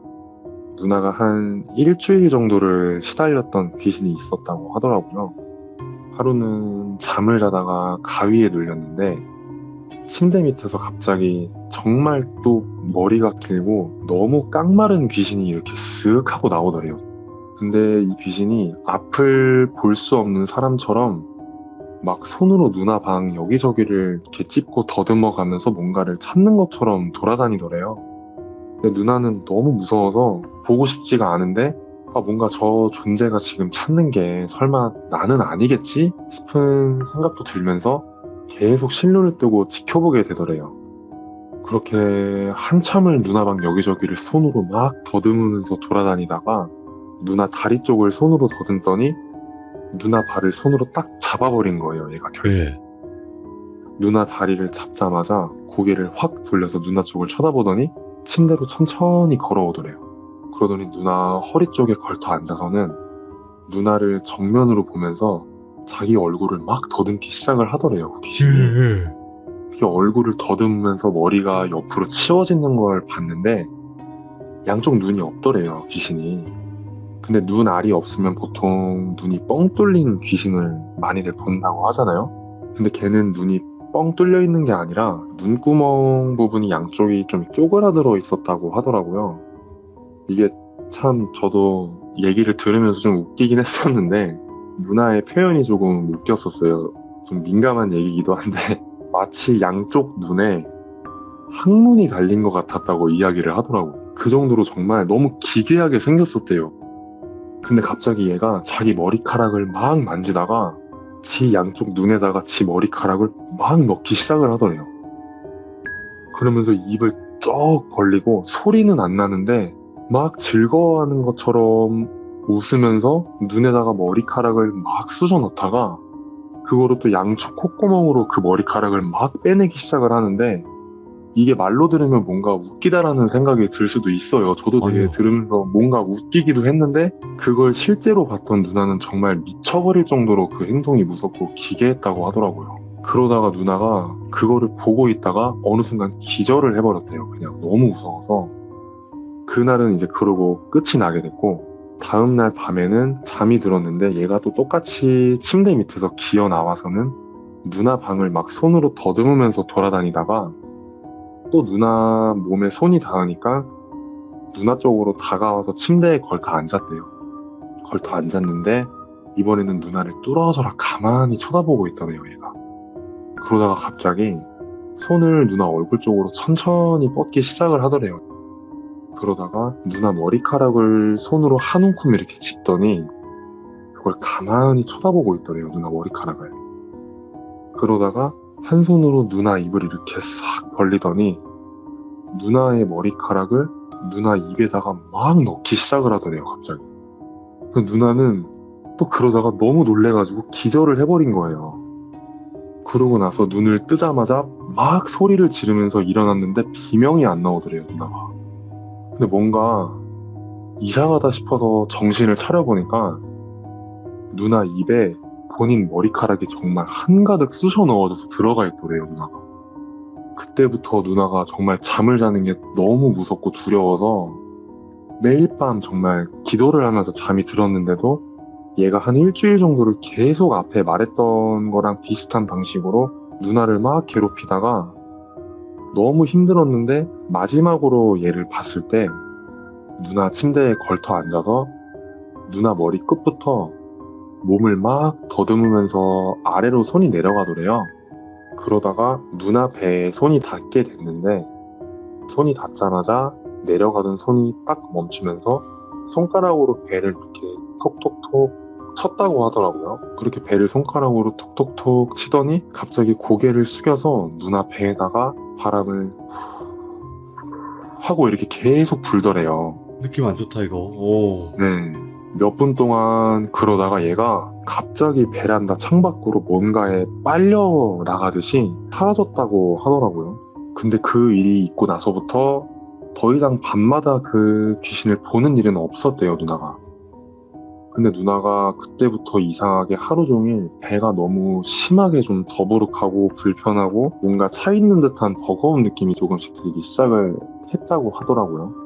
누나가 한 일주일 정도를 시달렸던 귀신이 있었다고 하더라고요. 하루는 잠을 자다가 가위에 눌렸는데 침대 밑에서 갑자기 정말 또 머리가 길고 너무 깡마른 귀신이 이렇게 쓱 하고 나오더래요. 근데 이 귀신이 앞을 볼 수 없는 사람처럼 막 손으로 누나 방 여기저기를 이렇게 찝고 더듬어 가면서 뭔가를 찾는 것처럼 돌아다니더래요. 근데 누나는 너무 무서워서 보고 싶지가 않은데 뭔가 저 존재가 지금 찾는 게 설마 나는 아니겠지 싶은 생각도 들면서 계속 실눈을 뜨고 지켜보게 되더래요. 그렇게 한참을 누나 방 여기저기를 손으로 막 더듬으면서 돌아다니다가 누나 다리 쪽을 손으로 더듬더니 누나 발을 손으로 딱 잡아버린 거예요, 얘가 결국. 왜? 누나 다리를 잡자마자 고개를 확 돌려서 누나 쪽을 쳐다보더니 침대로 천천히 걸어오더래요. 그러더니 누나 허리 쪽에 걸터 앉아서는 누나를 정면으로 보면서 자기 얼굴을 막 더듬기 시작을 하더래요, 그 귀신이. 그 얼굴을 더듬으면서 머리가 옆으로 치워지는 걸 봤는데 양쪽 눈이 없더래요, 귀신이. 근데 눈 알이 없으면 보통 눈이 뻥 뚫린 귀신을 많이들 본다고 하잖아요. 근데 걔는 눈이 뻥 뚫려 있는 게 아니라 눈구멍 부분이 양쪽이 좀 쪼그라들어 있었다고 하더라고요. 이게 참 저도 얘기를 들으면서 좀 웃기긴 했었는데 누나의 표현이 조금 웃겼었어요. 좀 민감한 얘기이기도 한데 마치 양쪽 눈에 항문이 달린 것 같았다고 이야기를 하더라고요. 그 정도로 정말 너무 기괴하게 생겼었대요. 근데 갑자기 얘가 자기 머리카락을 막 만지다가 지 양쪽 눈에다가 지 머리카락을 막 넣기 시작을 하더래요. 그러면서 입을 쩍 벌리고 소리는 안 나는데 막 즐거워하는 것처럼 웃으면서 눈에다가 머리카락을 막 쑤셔 넣다가 그거로 또 양쪽 콧구멍으로 그 머리카락을 막 빼내기 시작을 하는데 이게 말로 들으면 뭔가 웃기다라는 생각이 들 수도 있어요. 저도 되게 아유. 들으면서 뭔가 웃기기도 했는데 그걸 실제로 봤던 누나는 정말 미쳐버릴 정도로 그 행동이 무섭고 기괴했다고 하더라고요. 그러다가 누나가 그거를 보고 있다가 어느 순간 기절을 해버렸대요. 그냥 너무 무서워서. 그날은 이제 그러고 끝이 나게 됐고 다음날 밤에는 잠이 들었는데 얘가 또 똑같이 침대 밑에서 기어 나와서는 누나 방을 막 손으로 더듬으면서 돌아다니다가 또 누나 몸에 손이 닿으니까 누나 쪽으로 다가와서 침대에 걸터 앉았대요. 걸터 앉았는데 이번에는 누나를 뚫어져라 가만히 쳐다보고 있더래요, 얘가. 그러다가 갑자기 손을 누나 얼굴 쪽으로 천천히 뻗기 시작을 하더래요. 그러다가 누나 머리카락을 손으로 한 움큼 이렇게 짚더니 그걸 가만히 쳐다보고 있더래요, 누나 머리카락을. 그러다가 한 손으로 누나 입을 이렇게 싹 벌리더니 누나의 머리카락을 누나 입에다가 막 넣기 시작을 하더래요, 갑자기. 누나는 또 그러다가 너무 놀래가지고 기절을 해버린 거예요. 그러고 나서 눈을 뜨자마자 막 소리를 지르면서 일어났는데 비명이 안 나오더래요, 누나가. 근데 뭔가 이상하다 싶어서 정신을 차려보니까 누나 입에 본인 머리카락이 정말 한가득 쑤셔 넣어져서 들어가 있더래요, 누나가. 그때부터 누나가 정말 잠을 자는 게 너무 무섭고 두려워서 매일 밤 정말 기도를 하면서 잠이 들었는데도 얘가 한 일주일 정도를 계속 앞에 말했던 거랑 비슷한 방식으로 누나를 막 괴롭히다가 너무 힘들었는데 마지막으로 얘를 봤을 때 누나 침대에 걸터 앉아서 누나 머리 끝부터 몸을 막 더듬으면서 아래로 손이 내려가더래요. 그러다가 누나 배에 손이 닿게 됐는데 손이 닿자마자 내려가던 손이 딱 멈추면서 손가락으로 배를 이렇게 톡톡톡 쳤다고 하더라고요. 그렇게 배를 손가락으로 톡톡톡 치더니 갑자기 고개를 숙여서 누나 배에다가 바람을 하고 이렇게 계속 불더래요. 느낌 안 좋다 이거. 오. 네. 몇 분 동안 그러다가 얘가 갑자기 베란다 창밖으로 뭔가에 빨려 나가듯이 사라졌다고 하더라고요. 근데 그 일이 있고 나서부터 더 이상 밤마다 그 귀신을 보는 일은 없었대요, 누나가. 근데 누나가 그때부터 이상하게 하루 종일 배가 너무 심하게 좀 더부룩하고 불편하고 뭔가 차 있는 듯한 버거운 느낌이 조금씩 들기 시작을 했다고 하더라고요.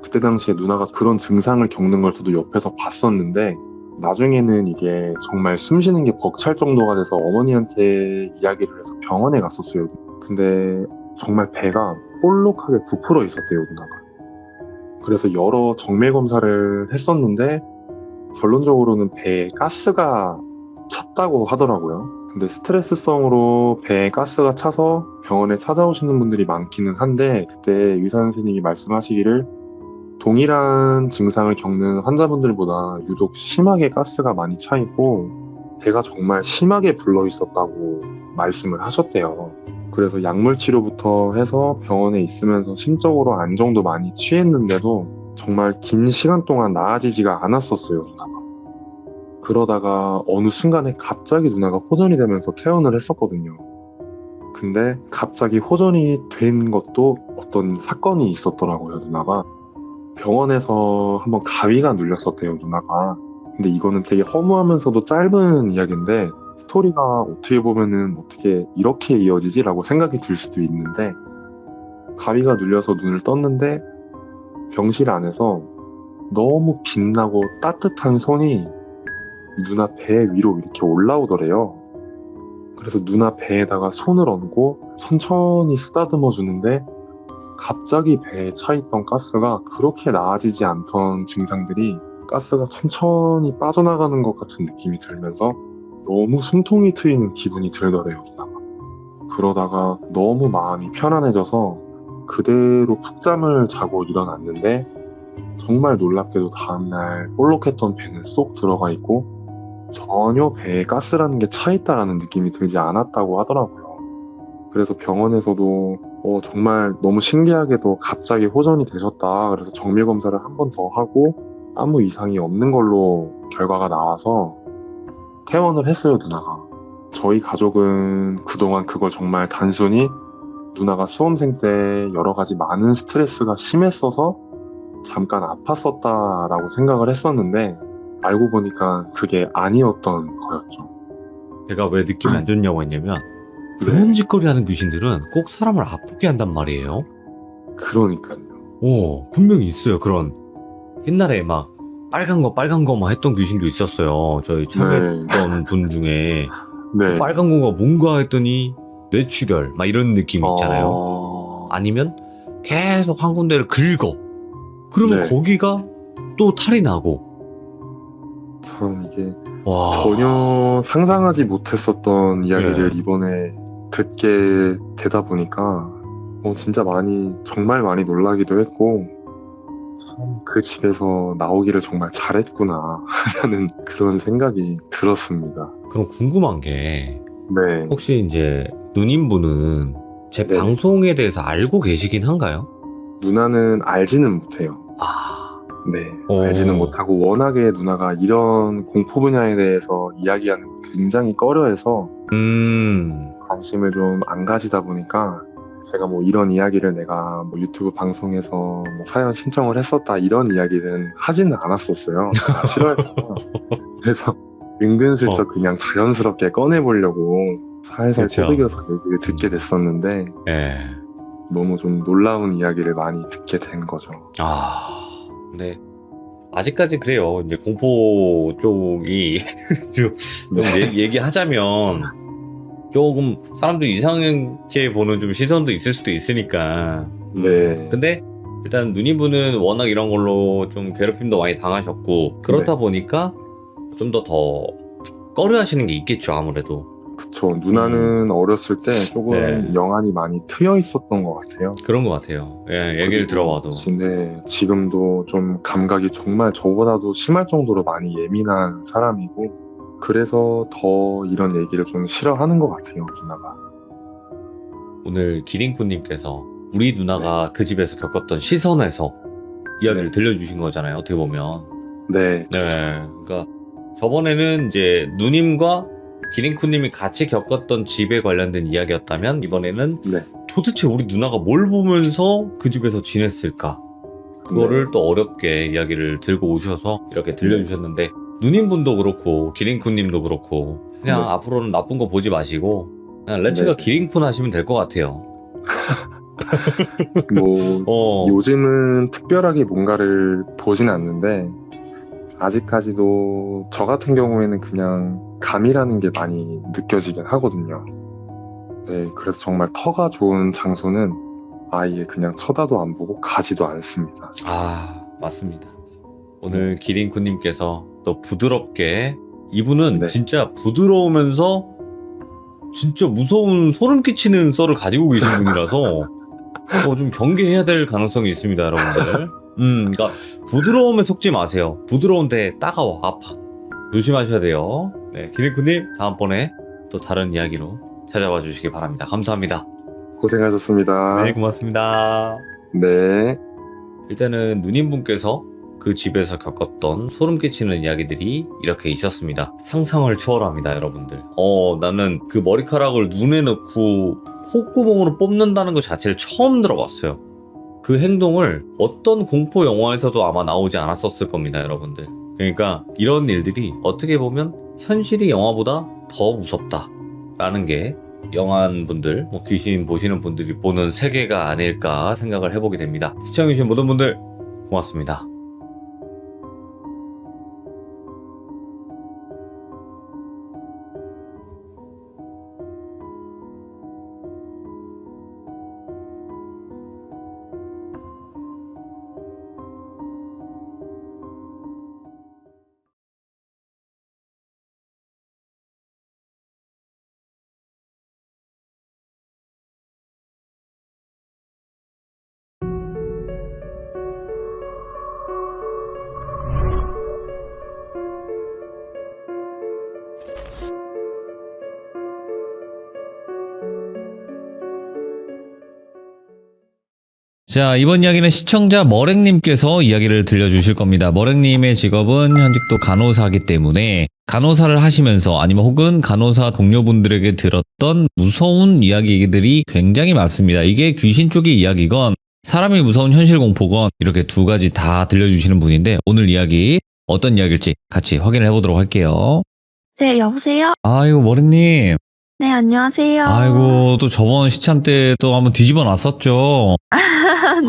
그때 당시에 누나가 그런 증상을 겪는 걸 저도 옆에서 봤었는데 나중에는 이게 정말 숨 쉬는 게 벅찰 정도가 돼서 어머니한테 이야기를 해서 병원에 갔었어요. 근데 정말 배가 볼록하게 부풀어 있었대요, 누나가. 그래서 여러 정밀 검사를 했었는데 결론적으로는 배에 가스가 찼다고 하더라고요. 근데 스트레스성으로 배에 가스가 차서 병원에 찾아오시는 분들이 많기는 한데 그때 의사 선생님이 말씀하시기를 동일한 증상을 겪는 환자분들보다 유독 심하게 가스가 많이 차 있고 배가 정말 심하게 불러 있었다고 말씀을 하셨대요. 그래서 약물 치료부터 해서 병원에 있으면서 심적으로 안정도 많이 취했는데도 정말 긴 시간 동안 나아지지가 않았었어요, 누나가. 그러다가 어느 순간에 갑자기 누나가 호전이 되면서 퇴원을 했었거든요. 근데 갑자기 호전이 된 것도 어떤 사건이 있었더라고요, 누나가. 병원에서 한번 가위가 눌렸었대요, 누나가. 근데 이거는 되게 허무하면서도 짧은 이야기인데 스토리가 어떻게 보면은 어떻게 이렇게 이어지지라고 생각이 들 수도 있는데 가위가 눌려서 눈을 떴는데 병실 안에서 너무 빛나고 따뜻한 손이 누나 배 위로 이렇게 올라오더래요. 그래서 누나 배에다가 손을 얹고 천천히 쓰다듬어 주는데 갑자기 배에 차있던 가스가 그렇게 나아지지 않던 증상들이 가스가 천천히 빠져나가는 것 같은 느낌이 들면서 너무 숨통이 트이는 기분이 들더래요, 누나가. 그러다가 너무 마음이 편안해져서 그대로 푹 잠을 자고 일어났는데 정말 놀랍게도 다음날 볼록했던 배는 쏙 들어가 있고 전혀 배에 가스라는 게 차있다라는 느낌이 들지 않았다고 하더라고요. 그래서 병원에서도 정말 너무 신기하게도 갑자기 호전이 되셨다. 그래서 정밀 검사를 한 번 더 하고 아무 이상이 없는 걸로 결과가 나와서 퇴원을 했어요, 누나가. 저희 가족은 그동안 그걸 정말 단순히 누나가 수험생 때 여러 가지 많은 스트레스가 심했어서 잠깐 아팠었다라고 생각을 했었는데 알고 보니까 그게 아니었던 거였죠. 제가 왜 느낌이 안 좋냐고 했냐면 그런 짓거리 하는 귀신들은 꼭 사람을 아프게 한단 말이에요. 그러니까요. 분명히 있어요. 그런 옛날에 막 빨간 거 막 했던 귀신도 있었어요. 저희 참여했던 분 중에 네. 빨간 거가 뭔가 했더니 뇌출혈 막 이런 느낌 있잖아요. 아니면 계속 한 군데를 긁어. 그러면 네. 거기가 또 탈이 나고. 참 이게 와. 전혀 상상하지 못했었던 이야기를 네. 이번에 듣게 되다 보니까 진짜 정말 많이 놀라기도 했고 참 그 집에서 나오기를 정말 잘했구나 라는 그런 생각이 들었습니다. 그럼 궁금한 게 네. 혹시 이제 누님분은 제 네. 방송에 대해서 알고 계시긴 한가요? 누나는 알지는 못해요. 네, 알지는 못하고 워낙에 누나가 이런 공포 분야에 대해서 이야기하는 걸 굉장히 꺼려해서 관심을 좀 안 가지다 보니까 제가 이런 이야기를 내가 유튜브 방송에서 사연 신청을 했었다 이런 이야기는 하지는 않았었어요. 싫어했고 그래서 은근슬쩍 그냥 자연스럽게 꺼내보려고 살살 그쵸. 꼬드겨서 얘기를 듣게 됐었는데 예. 너무 좀 놀라운 이야기를 많이 듣게 된 거죠. 근데 아직까지 그래요. 이제 공포 쪽이 좀 얘기하자면 조금 사람들이 이상하게 보는 좀 시선도 있을 수도 있으니까. 네. 근데 일단 누님분은 워낙 이런 걸로 좀 괴롭힘도 많이 당하셨고 그렇다 보니까 좀 더 꺼려 하시는 게 있겠죠, 아무래도. 그쵸. 누나는 어렸을 때 조금 네. 영안이 많이 트여 있었던 것 같아요. 그런 것 같아요. 예, 얘기를 들어봐도. 근데 지금도 좀 감각이 정말 저보다도 심할 정도로 많이 예민한 사람이고, 그래서 더 이런 얘기를 좀 싫어하는 것 같아요, 누나가. 오늘 기린쿠님께서 우리 누나가 그 집에서 겪었던 시선에서 이야기를 들려주신 거잖아요, 어떻게 보면. 네. 네. 그러니까 저번에는 이제 누님과 기린쿠님이 같이 겪었던 집에 관련된 이야기였다면 이번에는 네. 도대체 우리 누나가 뭘 보면서 그 집에서 지냈을까? 그거를 또 어렵게 이야기를 들고 오셔서 이렇게 들려주셨는데 누님분도 그렇고 기린쿤님도 그렇고 그냥 네. 앞으로는 나쁜 거 보지 마시고 그냥 레츠가 네. 기린쿤 하시면 될 것 같아요. 뭐 요즘은 특별하게 뭔가를 보진 않는데, 아직까지도 저 같은 경우에는 그냥 감이라는 게 많이 느껴지긴 하거든요. 네, 그래서 정말 터가 좋은 장소는 아예 그냥 쳐다도 안 보고 가지도 않습니다. 아, 맞습니다. 오늘 기린쿤님께서 또 부드럽게 이분은 네. 진짜 부드러우면서 진짜 무서운 소름 끼치는 썰을 가지고 계신 분이라서 좀 경계해야 될 가능성이 있습니다, 여러분들. 그러니까 부드러움에 속지 마세요. 부드러운데 따가워, 아파. 조심하셔야 돼요. 네, 기린쿤님 다음번에 또 다른 이야기로 찾아와 주시기 바랍니다. 감사합니다. 고생하셨습니다. 네, 고맙습니다. 네. 일단은 누님분께서 그 집에서 겪었던 소름 끼치는 이야기들이 이렇게 있었습니다. 상상을 초월합니다, 여러분들. 나는 그 머리카락을 눈에 넣고 콧구멍으로 뽑는다는 것 자체를 처음 들어봤어요. 그 행동을 어떤 공포 영화에서도 아마 나오지 않았었을 겁니다, 여러분들. 그러니까 이런 일들이 어떻게 보면 현실이 영화보다 더 무섭다라는 게 영화분들, 귀신 보시는 분들이 보는 세계가 아닐까 생각을 해보게 됩니다. 시청해주신 모든 분들 고맙습니다. 자, 이번 이야기는 시청자 머랭님께서 이야기를 들려주실 겁니다. 머랭님의 직업은 현직도 간호사이기 때문에 간호사를 하시면서 아니면 혹은 간호사 동료분들에게 들었던 무서운 이야기들이 굉장히 많습니다. 이게 귀신 쪽의 이야기건 사람이 무서운 현실 공포건 이렇게 두 가지 다 들려주시는 분인데 오늘 이야기 어떤 이야기일지 같이 확인을 해보도록 할게요. 네, 여보세요? 아이고, 머랭님. 네, 안녕하세요. 아이고, 또 저번 시참 때 또 한번 뒤집어 놨었죠.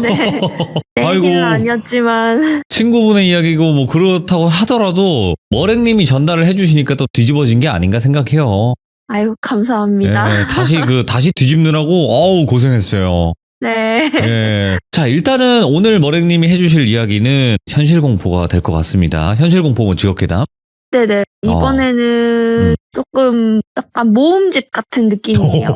네. 내 아이고. 얘기는 아니었지만. 친구분의 이야기고 뭐 그렇다고 하더라도 머랭님이 전달을 해주시니까 또 뒤집어진 게 아닌가 생각해요. 아이고, 감사합니다. 예, 다시 뒤집느라고 어우 고생했어요. 네. 예. 자, 일단은 오늘 머랭님이 해주실 이야기는 현실 공포가 될 것 같습니다. 현실 공포 직업괴담. 네네. 이번에는 조금 약간 모음집 같은 느낌이에요.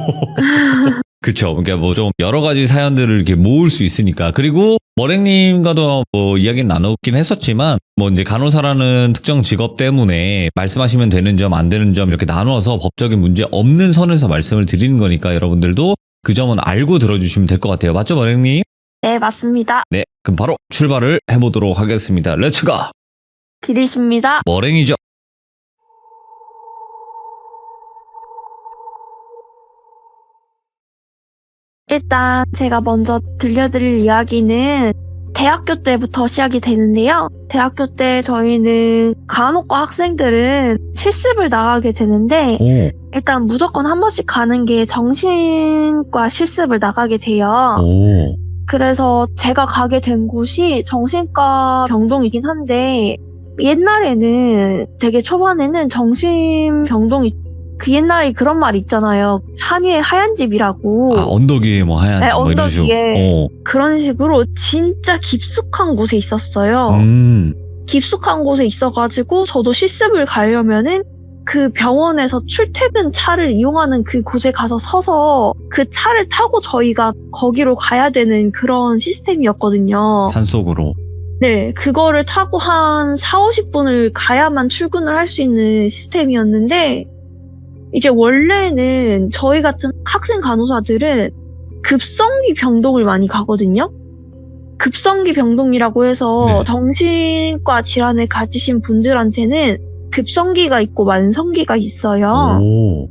그쵸. 그러니까 뭐 좀 여러 가지 사연들을 이렇게 모을 수 있으니까. 그리고 머랭님과도 뭐 이야기는 나누긴 했었지만 뭐 이제 간호사라는 특정 직업 때문에 말씀하시면 되는 점, 안 되는 점 이렇게 나눠서 법적인 문제 없는 선에서 말씀을 드리는 거니까 여러분들도 그 점은 알고 들어주시면 될 것 같아요. 맞죠, 머랭님? 네, 맞습니다. 네. 그럼 바로 출발을 해보도록 하겠습니다. 렛츠가! 기리십니다. 머랭이죠. 일단 제가 먼저 들려드릴 이야기는 대학교 때부터 시작이 되는데요. 대학교 때 저희는 간호과 학생들은 실습을 나가게 되는데 오. 일단 무조건 한 번씩 가는 게 정신과 실습을 나가게 돼요. 오. 그래서 제가 가게 된 곳이 정신과 병동이긴 한데 옛날에는 되게 초반에는 정신병동이 그 옛날에 그런 말 있잖아요. 산 위에 하얀 집이라고. 아, 언덕 위에 뭐 하얀 네, 집 뭐 이런 언덕 식으로. 위에. 그런 식으로 진짜 깊숙한 곳에 있었어요. 깊숙한 곳에 있어가지고 저도 실습을 가려면은 그 병원에서 출퇴근 차를 이용하는 그 곳에 가서 서서 그 차를 타고 저희가 거기로 가야 되는 그런 시스템이었거든요. 산속으로. 네, 그거를 타고 한 4, 50분을 가야만 출근을 할 수 있는 시스템이었는데 이제 원래는 저희 같은 학생 간호사들은 급성기 병동을 많이 가거든요. 급성기 병동이라고 해서 네. 정신과 질환을 가지신 분들한테는 급성기가 있고 만성기가 있어요. 오.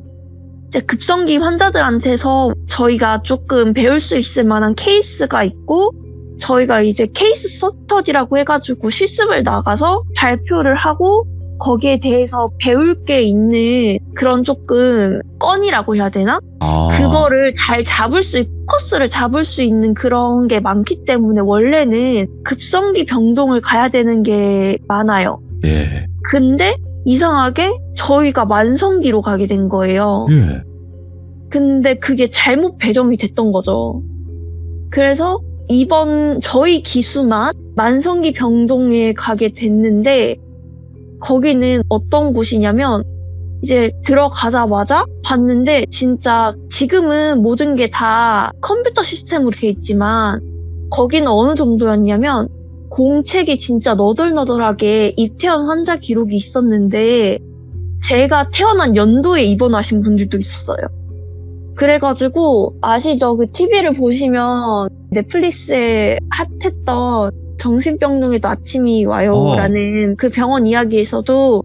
이제 급성기 환자들한테서 저희가 조금 배울 수 있을 만한 케이스가 있고 저희가 이제 케이스 스터디라고 해가지고 실습을 나가서 발표를 하고 거기에 대해서 배울 게 있는 그런 조금 건이라고 해야 되나? 아. 그거를 잘 잡을 수, 포커스를 잡을 수 있는 그런 게 많기 때문에 원래는 급성기 병동을 가야 되는 게 많아요. 예. 근데 이상하게 저희가 만성기로 가게 된 거예요. 예. 근데 그게 잘못 배정이 됐던 거죠. 그래서 이번 저희 기수만 만성기 병동에 가게 됐는데 거기는 어떤 곳이냐면 이제 들어가자마자 봤는데 진짜 지금은 모든 게 다 컴퓨터 시스템으로 돼 있지만 거기는 어느 정도였냐면 공책이 진짜 너덜너덜하게 입퇴원 환자 기록이 있었는데 제가 태어난 연도에 입원하신 분들도 있었어요. 그래가지고 아시죠? 그 TV를 보시면 넷플릭스에 핫했던 정신병동에도 아침이 와요라는 그 병원 이야기에서도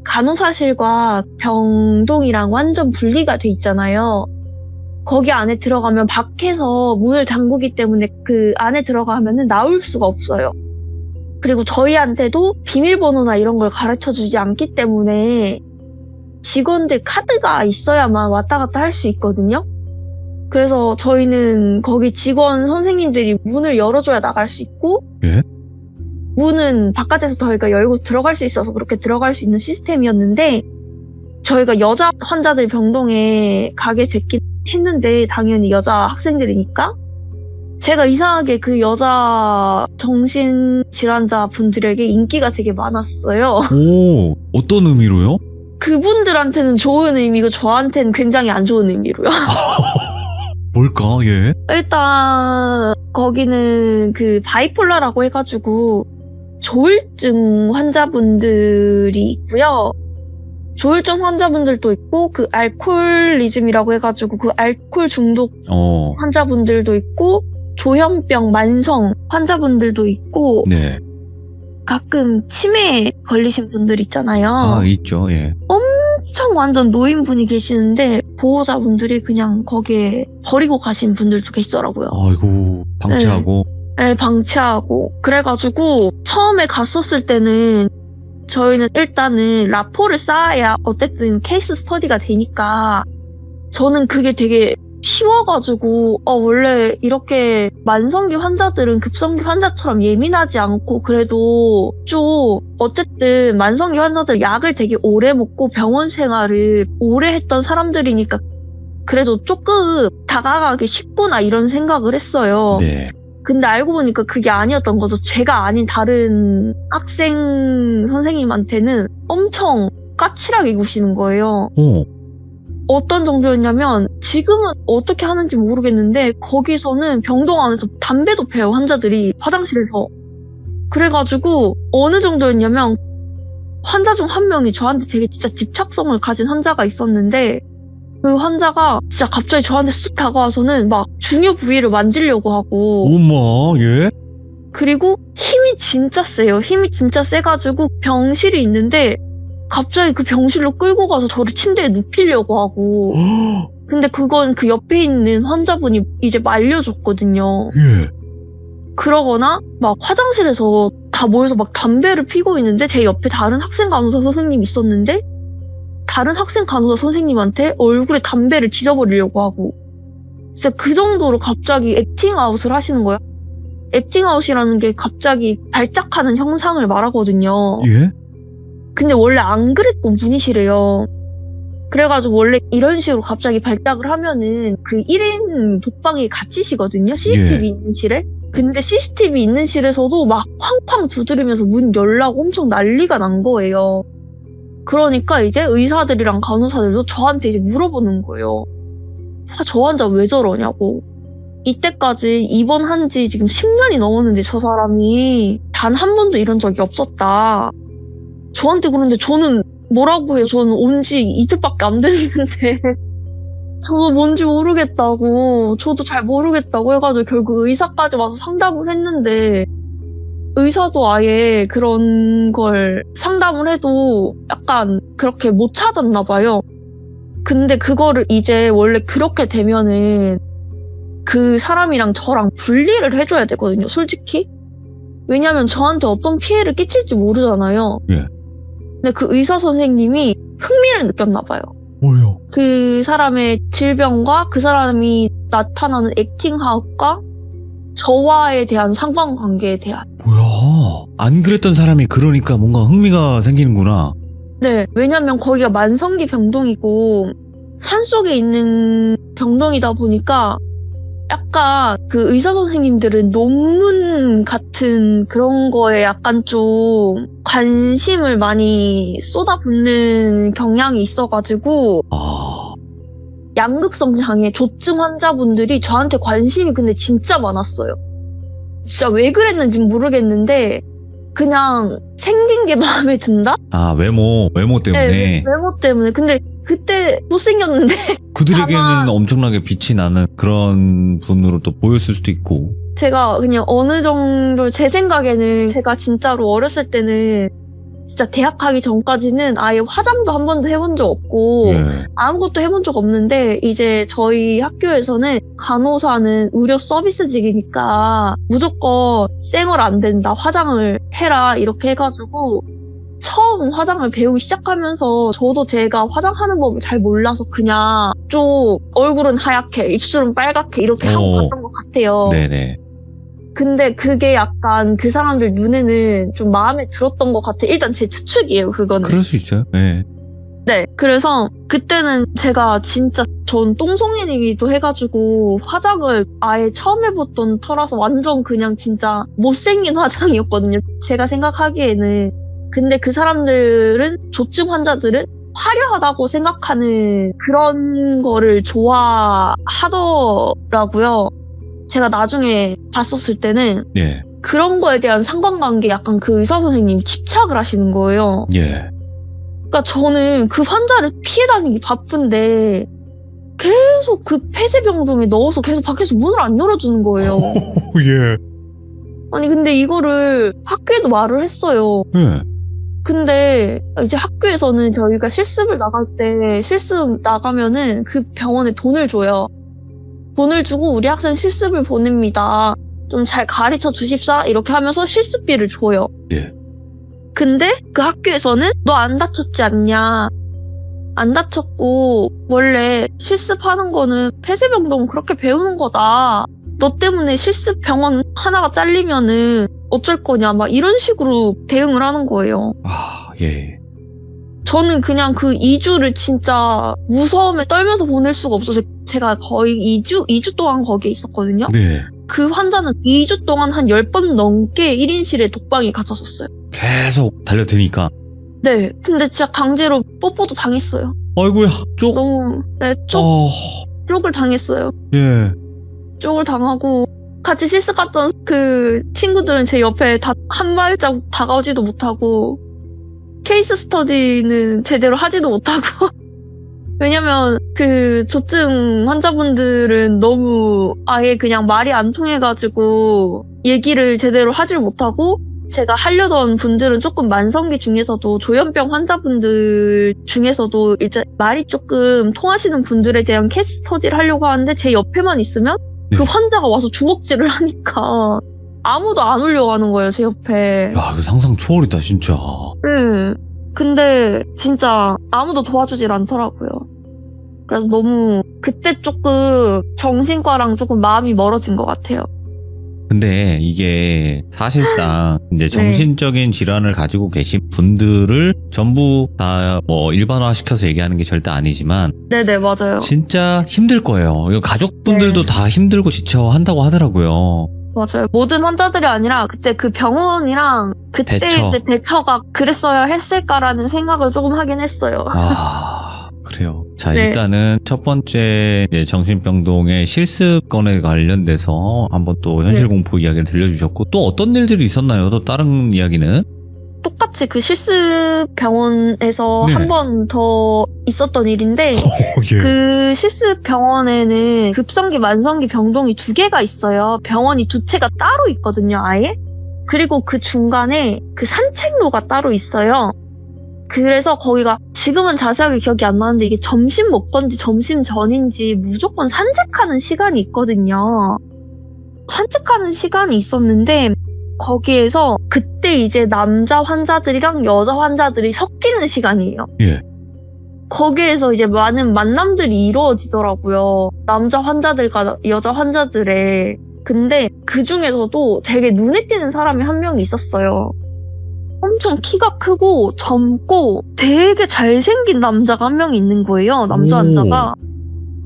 간호사실과 병동이랑 완전 분리가 돼 있잖아요. 거기 안에 들어가면 밖에서 문을 잠그기 때문에 그 안에 들어가면은 나올 수가 없어요. 그리고 저희한테도 비밀번호나 이런 걸 가르쳐 주지 않기 때문에 직원들 카드가 있어야만 왔다 갔다 할 수 있거든요. 그래서 저희는 거기 직원 선생님들이 문을 열어줘야 나갈 수 있고 예? 문은 바깥에서 저희가 열고 들어갈 수 있어서 그렇게 들어갈 수 있는 시스템이었는데 저희가 여자 환자들 병동에 가게 됐긴 했는데 당연히 여자 학생들이니까 제가 이상하게 그 여자 정신질환자 분들에게 인기가 되게 많았어요. 오, 어떤 의미로요? 그분들한테는 좋은 의미고 저한테는 굉장히 안 좋은 의미로요. 뭘까, 예? 일단 거기는 그 바이폴라라고 해가지고 조울증 환자분들이 있고요. 조울증 환자분들도 있고 그 알코올리즘이라고 해가지고 그 알코올 중독 환자분들도 있고 조현병 만성 환자분들도 있고 네. 가끔 치매 걸리신 분들 있잖아요. 아, 있죠, 예. 엄청 완전 노인분이 계시는데 보호자분들이 그냥 거기에 버리고 가신 분들도 계시더라고요. 아이고, 방치하고. 네, 방치하고. 그래가지고 처음에 갔었을 때는 저희는 일단은 라포를 쌓아야 어쨌든 케이스 스터디가 되니까 저는 그게 되게 쉬워가지고 원래 이렇게 만성기 환자들은 급성기 환자처럼 예민하지 않고 그래도 좀 어쨌든 만성기 환자들 약을 되게 오래 먹고 병원 생활을 오래 했던 사람들이니까 그래도 조금 다가가기 쉽구나 이런 생각을 했어요. 네. 근데 알고 보니까 그게 아니었던 거죠. 제가 아닌 다른 학생 선생님한테는 엄청 까칠하게 구시는 거예요. 어떤 정도였냐면 지금은 어떻게 하는지 모르겠는데 거기서는 병동 안에서 담배도 피워요. 환자들이 화장실에서. 그래가지고 어느 정도였냐면 환자 중 한 명이 저한테 되게 진짜 집착성을 가진 환자가 있었는데 그 환자가 진짜 갑자기 저한테 쓱 다가와서는 막 중요 부위를 만지려고 하고 엄마, 예? 그리고 힘이 진짜 세요. 힘이 진짜 세가지고 병실이 있는데 갑자기 그 병실로 끌고 가서 저를 침대에 눕히려고 하고 근데 그건 그 옆에 있는 환자분이 이제 말려줬거든요. 예. 그러거나 막 화장실에서 다 모여서 막 담배를 피고 있는데 제 옆에 다른 학생 간호사 선생님이 있었는데 다른 학생 간호사 선생님한테 얼굴에 담배를 지져버리려고 하고 진짜 그 정도로 갑자기 액팅아웃을 하시는 거야. 액팅아웃이라는 게 갑자기 발작하는 형상을 말하거든요. 예? 근데 원래 안 그랬던 분이시래요. 그래가지고 원래 이런 식으로 갑자기 발작을 하면은 그 1인 독방에 갇히시거든요. CCTV 예. 있는 실에. 근데 CCTV 있는 실에서도 막 쾅쾅 두드리면서 문 열라고 엄청 난리가 난 거예요. 그러니까 이제 의사들이랑 간호사들도 저한테 이제 물어보는 거예요. 저 환자 왜 저러냐고. 이때까지 입원한 지 지금 10년이 넘었는데 저 사람이 단 한 번도 이런 적이 없었다. 저한테 그러는데 저는 뭐라고 해요? 저는 온 지 이틀밖에 안 됐는데 저도 뭔지 모르겠다고, 저도 잘 모르겠다고 해가지고 결국 의사까지 와서 상담을 했는데 의사도 아예 그런 걸 상담을 해도 약간 그렇게 못 찾았나 봐요. 근데 그거를 이제 원래 그렇게 되면은 그 사람이랑 저랑 분리를 해줘야 되거든요, 솔직히. 왜냐면 저한테 어떤 피해를 끼칠지 모르잖아요. 예. 근데 그 의사 선생님이 흥미를 느꼈나 봐요. 뭐요? 그 사람의 질병과 그 사람이 나타나는 액팅아웃과 저와에 대한 상관관계에 대한. 뭐야? 안 그랬던 사람이 그러니까 뭔가 흥미가 생기는구나. 네, 왜냐면 거기가 만성기 병동이고 산속에 있는 병동이다 보니까 약간 그 의사 선생님들은 논문 같은 그런 거에 약간 좀 관심을 많이 쏟아붓는 경향이 있어가지고 아, 양극성 장애 조증 환자분들이 저한테 관심이 근데 진짜 많았어요. 진짜 왜 그랬는지는 모르겠는데 그냥 생긴 게 마음에 든다? 아 외모 때문에. 네, 외모 때문에. 근데 그때 못생겼는데 그들에게는 다만- 엄청나게 빛이 나는 그런 분으로 또 보였을 수도 있고. 제가 그냥 어느 정도 제 생각에는 제가 진짜로 어렸을 때는 진짜 대학 가기 전까지는 아예 화장도 한 번도 해본 적 없고 예. 아무것도 해본 적 없는데 이제 저희 학교에서는 간호사는 의료 서비스직이니까 무조건 쌩얼 안 된다, 화장을 해라 이렇게 해가지고 처음 화장을 배우기 시작하면서 저도 제가 화장하는 법을 잘 몰라서 그냥 좀 얼굴은 하얗게 입술은 빨갛게 이렇게 하고 갔던 것 같아요. 네네. 근데 그게 약간 그 사람들 눈에는 좀 마음에 들었던 것 같아요. 일단 제 추측이에요, 그거는. 그럴 수 있어요. 네. 네, 그래서 그때는 제가 진짜 전 똥송이이기도 해가지고 화장을 아예 처음 해봤던 터라서 완전 그냥 진짜 못생긴 화장이었거든요. 제가 생각하기에는. 근데 그 사람들은, 조증 환자들은 화려하다고 생각하는 그런 거를 좋아하더라고요. 제가 나중에 봤었을 때는 예. 그런 거에 대한 상관관계 약간 그 의사 선생님이 집착을 하시는 거예요. 예. 그러니까 저는 그 환자를 피해 다니기 바쁜데 계속 그 폐쇄병동에 넣어서 계속 밖에서 문을 안 열어주는 거예요. 예. 아니 근데 이거를 학교에도 말을 했어요. 예. 근데 이제 학교에서는 저희가 실습을 나갈 때 실습 나가면은 그 병원에 돈을 줘요. 돈을 주고 우리 학생 실습을 보냅니다. 좀 잘 가르쳐 주십사 이렇게 하면서 실습비를 줘요. 예. 근데 그 학교에서는 너 안 다쳤지 않냐? 안 다쳤고 원래 실습하는 거는 폐쇄병동 그렇게 배우는 거다. 너 때문에 실습 병원 하나가 잘리면은 어쩔 거냐 막 이런 식으로 대응을 하는 거예요. 아, 예. 저는 그냥 그 2주를 진짜 무서움에 떨면서 보낼 수가 없어서 제가 거의 2주 동안 거기에 있었거든요. 네. 그 환자는 2주 동안 한 10번 넘게 1인실에 독방에 갇혔었어요. 계속 달려드니까. 네. 근데 진짜 강제로 뽀뽀도 당했어요. 아이고야, 쪽. 너무, 네, 쪽을 당했어요. 예. 쪽을 당하고 같이 실습 갔던 그 친구들은 제 옆에 다 한 발짝 다가오지도 못하고 케이스 스터디는 제대로 하지도 못하고 왜냐면 그 조증 환자분들은 너무 아예 그냥 말이 안 통해가지고 얘기를 제대로 하질 못하고 제가 하려던 분들은 조금 만성기 중에서도 조현병 환자분들 중에서도 이제 말이 조금 통하시는 분들에 대한 케이스 스터디를 하려고 하는데 제 옆에만 있으면 네. 그 환자가 와서 주먹질을 하니까 아무도 안 오려고 하는 거예요, 제 옆에. 야, 이거 상상 초월이다, 진짜. 응. 근데 진짜 아무도 도와주질 않더라고요. 그래서 너무 그때 조금 정신과랑 조금 마음이 멀어진 것 같아요. 근데 이게 사실상 이제 정신적인 질환을 가지고 계신 분들을 전부 다 뭐 일반화시켜서 얘기하는 게 절대 아니지만 네네, 맞아요. 진짜 힘들 거예요. 이거 가족분들도 네. 다 힘들고 지쳐 한다고 하더라고요. 맞아요. 모든 환자들이 아니라 그때 그 병원이랑 그때 대처. 이제 대처가 그랬어야 했을까라는 생각을 조금 하긴 했어요. 아, 그래요. 자, 네. 일단은 첫 번째 이제 정신병동의 실습건에 관련돼서 한번 또 현실 네. 공포 이야기를 들려주셨고, 또 어떤 일들이 있었나요? 또 다른 이야기는? 똑같이 그 실습 병원에서 네. 한 번 더 있었던 일인데 예. 그 실습 병원에는 급성기, 만성기 병동이 2개가 있어요. 병원이 2채가 따로 있거든요, 아예. 그리고 그 중간에 그 산책로가 따로 있어요. 그래서 거기가 지금은 자세하게 기억이 안 나는데 이게 점심 먹건지 점심 전인지 무조건 산책하는 시간이 있거든요. 산책하는 시간이 있었는데 거기에서 그때 이제 남자 환자들이랑 여자 환자들이 섞이는 시간이에요. 예. 거기에서 이제 많은 만남들이 이루어지더라고요. 남자 환자들과 여자 환자들의. 근데 그 중에서도 되게 눈에 띄는 사람이 한 명이 있었어요. 엄청 키가 크고 젊고 되게 잘생긴 남자가 한 명이 있는 거예요. 남자 오. 환자가.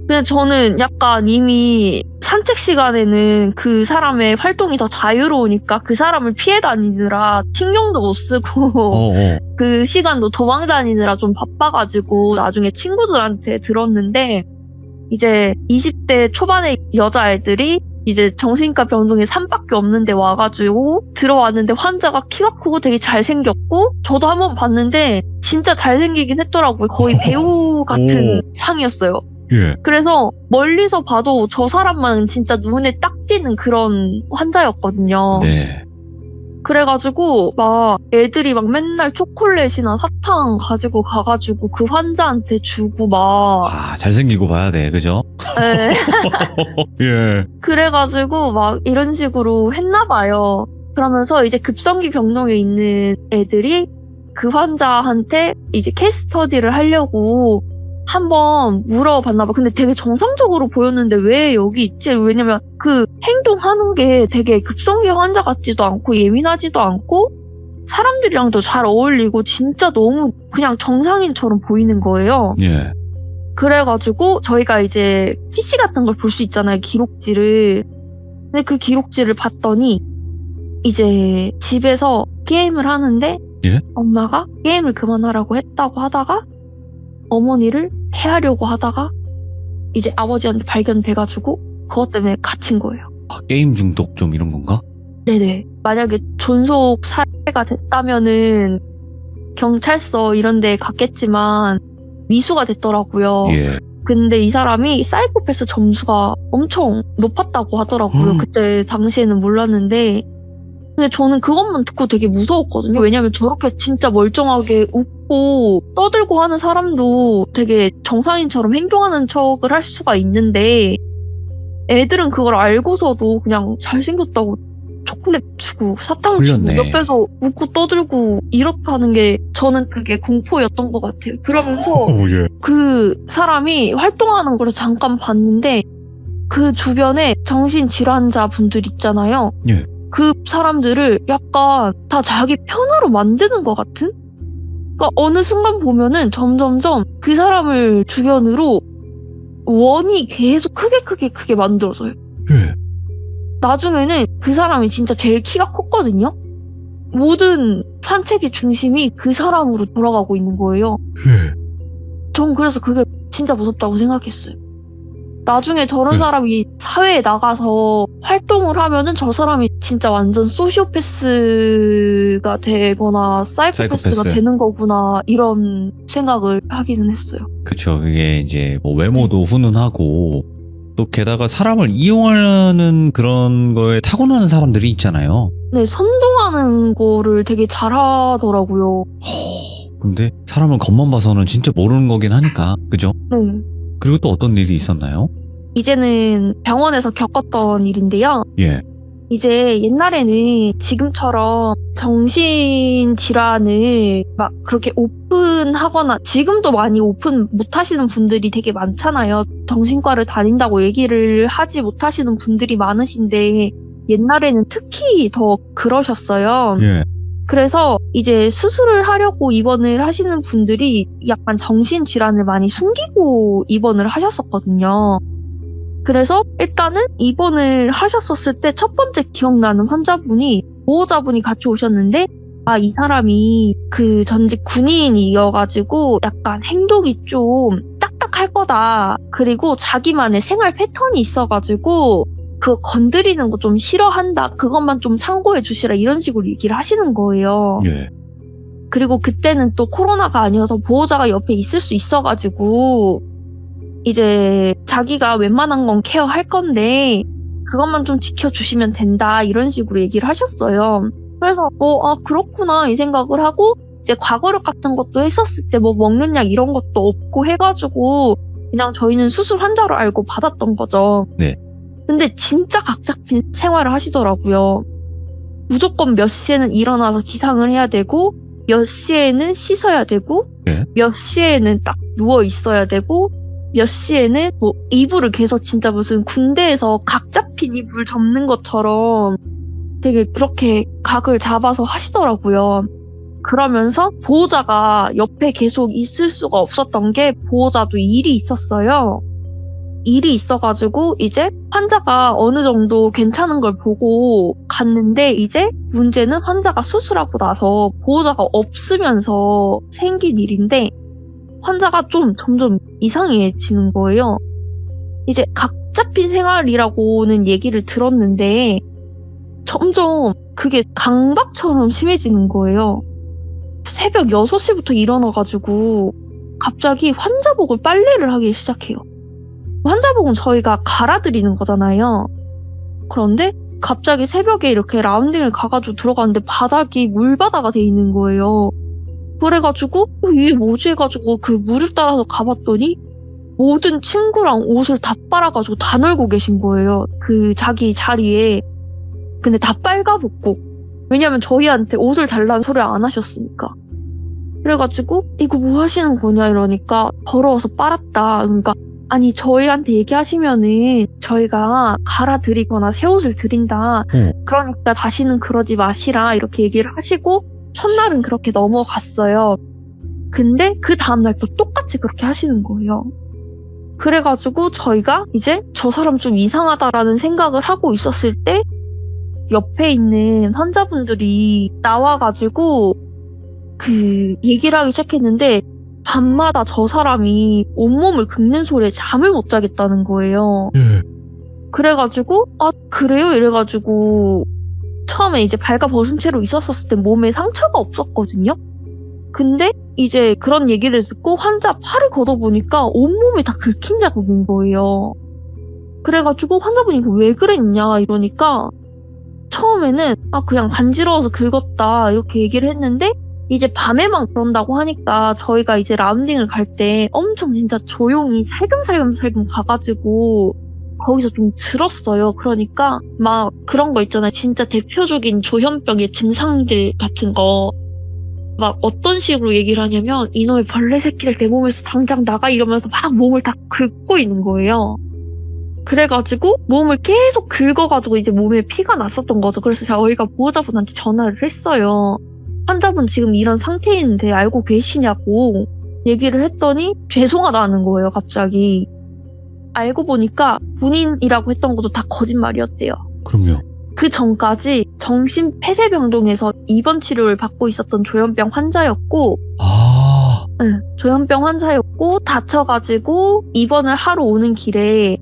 근데 저는 약간 이미 산책 시간에는 그 사람의 활동이 더 자유로우니까 그 사람을 피해 다니느라 신경도 못 쓰고 그 시간도 도망 다니느라 좀 바빠가지고 나중에 친구들한테 들었는데 이제 20대 초반의 여자애들이 이제 정신과 병동에 3밖에 없는데 와가지고 들어왔는데 환자가 키가 크고 되게 잘생겼고 저도 한번 봤는데 진짜 잘생기긴 했더라고요. 거의 배우 같은 상이었어요. 예. 그래서 멀리서 봐도 저 사람만 진짜 눈에 딱 띄는 그런 환자였거든요. 네. 그래가지고 막 애들이 막 맨날 초콜릿이나 사탕 가지고 가가지고 그 환자한테 주고 막 아, 잘생기고 봐야 돼, 그죠? 네. 예. 그래가지고 막 이런 식으로 했나 봐요. 그러면서 이제 급성기 병동에 있는 애들이 그 환자한테 이제 케이스 스터디를 하려고 한번 물어봤나 봐. 근데 되게 정상적으로 보였는데 왜 여기 있지? 왜냐면 그 행동하는 게 되게 급성기 환자 같지도 않고 예민하지도 않고 사람들이랑도 잘 어울리고 진짜 너무 그냥 정상인처럼 보이는 거예요. 예. 그래가지고 저희가 이제 PC 같은 걸 볼 수 있잖아요. 기록지를. 근데 그 기록지를 봤더니 이제 집에서 게임을 하는데 예? 엄마가 게임을 그만하라고 했다고 하다가 어머니를 해하려고 하다가 이제 아버지한테 발견돼가지고 그것 때문에 갇힌 거예요. 아, 게임 중독 좀 이런 건가? 네네. 만약에 존속 사례가 됐다면은 경찰서 이런 데 갔겠지만 미수가 됐더라고요. 예. 근데 이 사람이 사이코패스 점수가 엄청 높았다고 하더라고요. 그때 당시에는 몰랐는데 근데 저는 그것만 듣고 되게 무서웠거든요. 왜냐면 저렇게 진짜 멀쩡하게 웃고 떠들고 하는 사람도 되게 정상인처럼 행동하는 척을 할 수가 있는데 애들은 그걸 알고서도 그냥 잘생겼다고 초콜릿 주고 사탕 주고 흘렸네. 옆에서 웃고 떠들고 이렇다는 게 저는 그게 공포였던 것 같아요. 그러면서 예. 그 사람이 활동하는 걸 잠깐 봤는데 그 주변에 정신질환자 분들 있잖아요. 예. 그 사람들을 약간 다 자기 편으로 만드는 것 같은? 그러니까 어느 순간 보면은 점점점 그 사람을 주변으로 원이 계속 크게 만들어져요. 예. 나중에는 그 사람이 진짜 제일 키가 컸거든요. 모든 산책의 중심이 그 사람으로 돌아가고 있는 거예요. 예. 전 그래서 그게 진짜 무섭다고 생각했어요. 나중에 저런 사람이 사회에 나가서 활동을 하면은 저 사람이 진짜 완전 소시오패스가 되거나 사이코패스가 사이코패스. 되는 거구나 이런 생각을 하기는 했어요. 그쵸. 이게 이제 뭐 외모도 훈훈하고 또 게다가 사람을 이용하는 그런 거에 타고나는 사람들이 있잖아요. 네, 선동하는 거를 되게 잘하더라고요. 근데 사람을 겉만 봐서는 진짜 모르는 거긴 하니까. 그죠? 네. 그리고 또 어떤 일이 있었나요? 이제는 병원에서 겪었던 일인데요. 예. 이제 옛날에는 지금처럼 정신질환을 막 그렇게 오픈하거나 지금도 많이 오픈 못하시는 분들이 되게 많잖아요. 정신과를 다닌다고 얘기를 하지 못하시는 분들이 많으신데 옛날에는 특히 더 그러셨어요. 예. 그래서 이제 수술을 하려고 입원을 하시는 분들이 약간 정신질환을 많이 숨기고 입원을 하셨었거든요. 그래서 일단은 입원을 하셨었을 때 첫 번째 기억나는 환자분이 보호자분이 같이 오셨는데 이 사람이 그 전직 군인이어가지고 약간 행동이 좀 딱딱할 거다. 그리고 자기만의 생활 패턴이 있어가지고 그거 건드리는 거 좀 싫어한다. 그것만 좀 참고해 주시라. 이런 식으로 얘기를 하시는 거예요. 예. 그리고 그때는 또 코로나가 아니어서 보호자가 옆에 있을 수 있어가지고 이제 자기가 웬만한 건 케어할 건데 그것만 좀 지켜주시면 된다. 이런 식으로 얘기를 하셨어요. 그래서 그렇구나 이 생각을 하고 이제 과거력 같은 것도 했었을 때 뭐 먹는 약 이런 것도 없고 해가지고 그냥 저희는 수술 환자로 알고 받았던 거죠. 네. 근데 진짜 각 잡힌 생활을 하시더라고요. 무조건 몇 시에는 일어나서 기상을 해야 되고 몇 시에는 씻어야 되고 네. 몇 시에는 딱 누워 있어야 되고 몇 시에는 뭐 이불을 계속 진짜 무슨 군대에서 각 잡힌 이불 접는 것처럼 되게 그렇게 각을 잡아서 하시더라고요. 그러면서 보호자가 옆에 계속 있을 수가 없었던 게 보호자도 일이 있었어요. 일이 있어가지고 이제 환자가 어느 정도 괜찮은 걸 보고 갔는데 이제 문제는 환자가 수술하고 나서 보호자가 없으면서 생긴 일인데 환자가 좀 점점 이상해지는 거예요. 이제 각 잡힌 생활이라고는 얘기를 들었는데 점점 그게 강박처럼 심해지는 거예요. 새벽 6시부터 일어나가지고 갑자기 환자복을 빨래를 하기 시작해요. 환자복은 저희가 갈아드리는 거잖아요. 그런데 갑자기 새벽에 이렇게 라운딩을 가가지고 들어갔는데 바닥이 물바다가 돼 있는 거예요. 그래가지고 이게 뭐지 해가지고 그 물을 따라서 가봤더니 모든 친구랑 옷을 다 빨아가지고 다 널고 계신 거예요. 그 자기 자리에. 근데 다 빨가벗고. 왜냐면 저희한테 옷을 달라는 소리 안 하셨으니까. 그래가지고 이거 뭐 하시는 거냐 이러니까 더러워서 빨았다. 그러니까 아니 저희한테 얘기하시면은 저희가 갈아드리거나 새 옷을 드린다. 그러니까 다시는 그러지 마시라 이렇게 얘기를 하시고 첫날은 그렇게 넘어갔어요. 근데 그 다음날 또 똑같이 그렇게 하시는 거예요. 그래가지고 저희가 이제 저 사람 좀 이상하다라는 생각을 하고 있었을 때 옆에 있는 환자분들이 나와가지고 그 얘기를 하기 시작했는데 밤마다 저 사람이 온몸을 긁는 소리에 잠을 못 자겠다는 거예요. 그래가지고 그래요? 이래가지고 처음에 이제 발가벗은 채로 있었을 때 몸에 상처가 없었거든요. 근데 이제 그런 얘기를 듣고 환자 팔을 걷어보니까 온몸이 다 긁힌 자국인 거예요. 그래가지고 환자분이 왜 그랬냐 이러니까 처음에는 그냥 간지러워서 긁었다 이렇게 얘기를 했는데 이제 밤에만 그런다고 하니까 저희가 이제 라운딩을 갈 때 엄청 진짜 조용히 살금살금 가가지고 거기서 좀 들었어요. 그러니까 막 그런 거 있잖아요. 진짜 대표적인 조현병의 증상들 같은 거. 막 어떤 식으로 얘기를 하냐면 이놈의 벌레 새끼들 내 몸에서 당장 나가 이러면서 막 몸을 다 긁고 있는 거예요. 그래가지고 몸을 계속 긁어가지고 이제 몸에 피가 났었던 거죠. 그래서 저희가 보호자분한테 전화를 했어요. 환자분 지금 이런 상태인데 알고 계시냐고 얘기를 했더니 죄송하다는 거예요. 갑자기. 알고 보니까 본인이라고 했던 것도 다 거짓말이었대요. 그럼요. 그 전까지 정신폐쇄병동에서 입원 치료를 받고 있었던 조현병 환자였고 조현병 환자였고 다쳐가지고 입원을 하러 오는 길에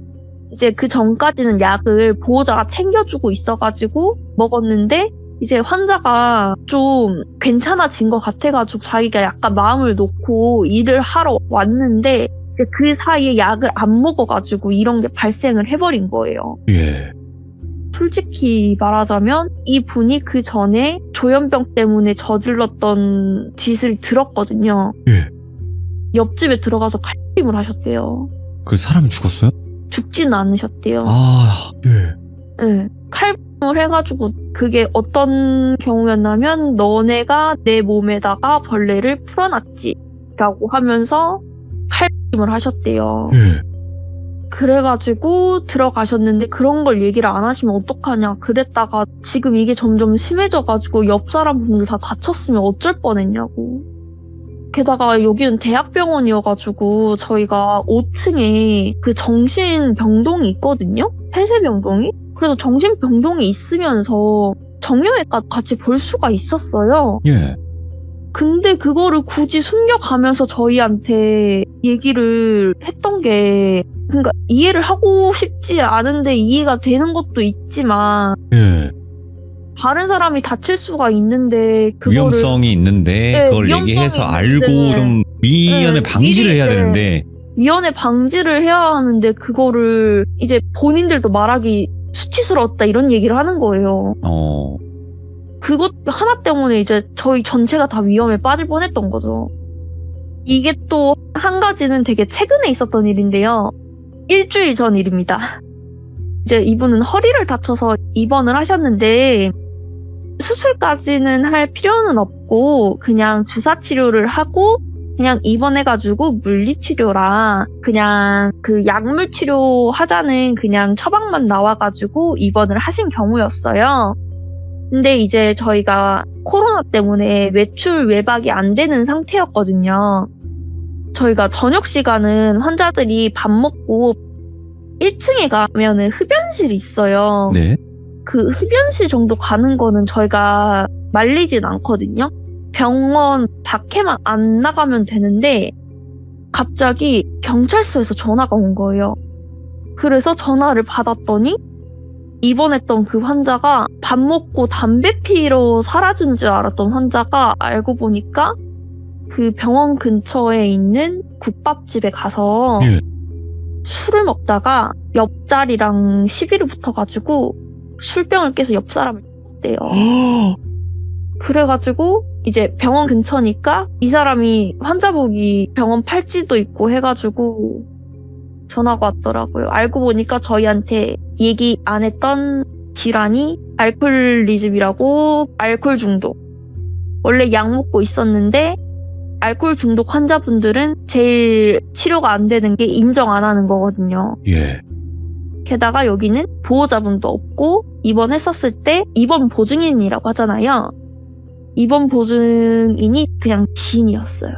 이제 그 전까지는 약을 보호자가 챙겨주고 있어가지고 먹었는데 이제 환자가 좀 괜찮아진 것 같아가지고 자기가 약간 마음을 놓고 일을 하러 왔는데 이제 그 사이에 약을 안 먹어가지고 이런 게 발생을 해버린 거예요. 예. 솔직히 말하자면 이 분이 그 전에 조현병 때문에 저질렀던 짓을 들었거든요. 예. 옆집에 들어가서 칼침을 하셨대요. 그 사람이 죽었어요? 죽지는 않으셨대요. 예. 네. 칼침을 해가지고 그게 어떤 경우였냐면 너네가 내 몸에다가 벌레를 풀어놨지 라고 하면서 칼침을 하셨대요. 예. 그래가지고 들어가셨는데 그런 걸 얘기를 안 하시면 어떡하냐 그랬다가 지금 이게 점점 심해져가지고 옆 사람분들 다 다쳤으면 어쩔 뻔했냐고. 게다가 여기는 대학병원이어가지고 저희가 5층에 그 정신병동이 있거든요? 폐쇄병동이? 그래서 정신병동이 있으면서 정형외과 같이 볼 수가 있었어요. 예. 근데 그거를 굳이 숨겨가면서 저희한테 얘기를 했던 게, 그러니까 이해를 하고 싶지 않은데 이해가 되는 것도 있지만 예. 다른 사람이 다칠 수가 있는데 그거를 위험성이 있는데 네, 그걸 위험성이 얘기해서 알고 있는데 좀 미연에 네, 방지를 미리, 해야 네. 되는데 미연에 방지를 해야 하는데 그거를 이제 본인들도 말하기 수치스러웠다 이런 얘기를 하는 거예요. 그것 하나 때문에 이제 저희 전체가 다 위험에 빠질 뻔했던 거죠. 이게 또 한 가지는 되게 최근에 있었던 일인데요. 일주일 전 일입니다. 이제 이분은 허리를 다쳐서 입원을 하셨는데 수술까지는 할 필요는 없고 그냥 주사 치료를 하고 그냥 입원해가지고 물리치료랑 그냥 그 약물 치료 하자는 그냥 처방만 나와가지고 입원을 하신 경우였어요. 근데 이제 저희가 코로나 때문에 외출 외박이 안 되는 상태였거든요. 저희가 저녁 시간은 환자들이 밥 먹고 1층에 가면은 흡연실이 있어요. 네. 그 흡연실 정도 가는 거는 저희가 말리진 않거든요. 병원 밖에만 안 나가면 되는데 갑자기 경찰서에서 전화가 온 거예요. 그래서 전화를 받았더니 입원했던 그 환자가 밥 먹고 담배 피러 사라진 줄 알았던 환자가 알고 보니까 그 병원 근처에 있는 국밥집에 가서 예. 술을 먹다가 옆자리랑 시비를 붙어가지고 술병을 깨서 옆 사람을 쳤대요. 그래가지고 이제 병원 근처니까 이 사람이 환자복이 병원 팔찌도 있고 해가지고 전화가 왔더라고요. 알고 보니까 저희한테 얘기 안 했던 질환이 알코올리즘이라고 알코올 중독. 원래 약 먹고 있었는데 알코올 중독 환자분들은 제일 치료가 안 되는 게 인정 안 하는 거거든요. 예. 게다가 여기는 보호자분도 없고 입원했었을 때 입원 보증인이라고 하잖아요. 입원 보증인이 그냥 지인이었어요.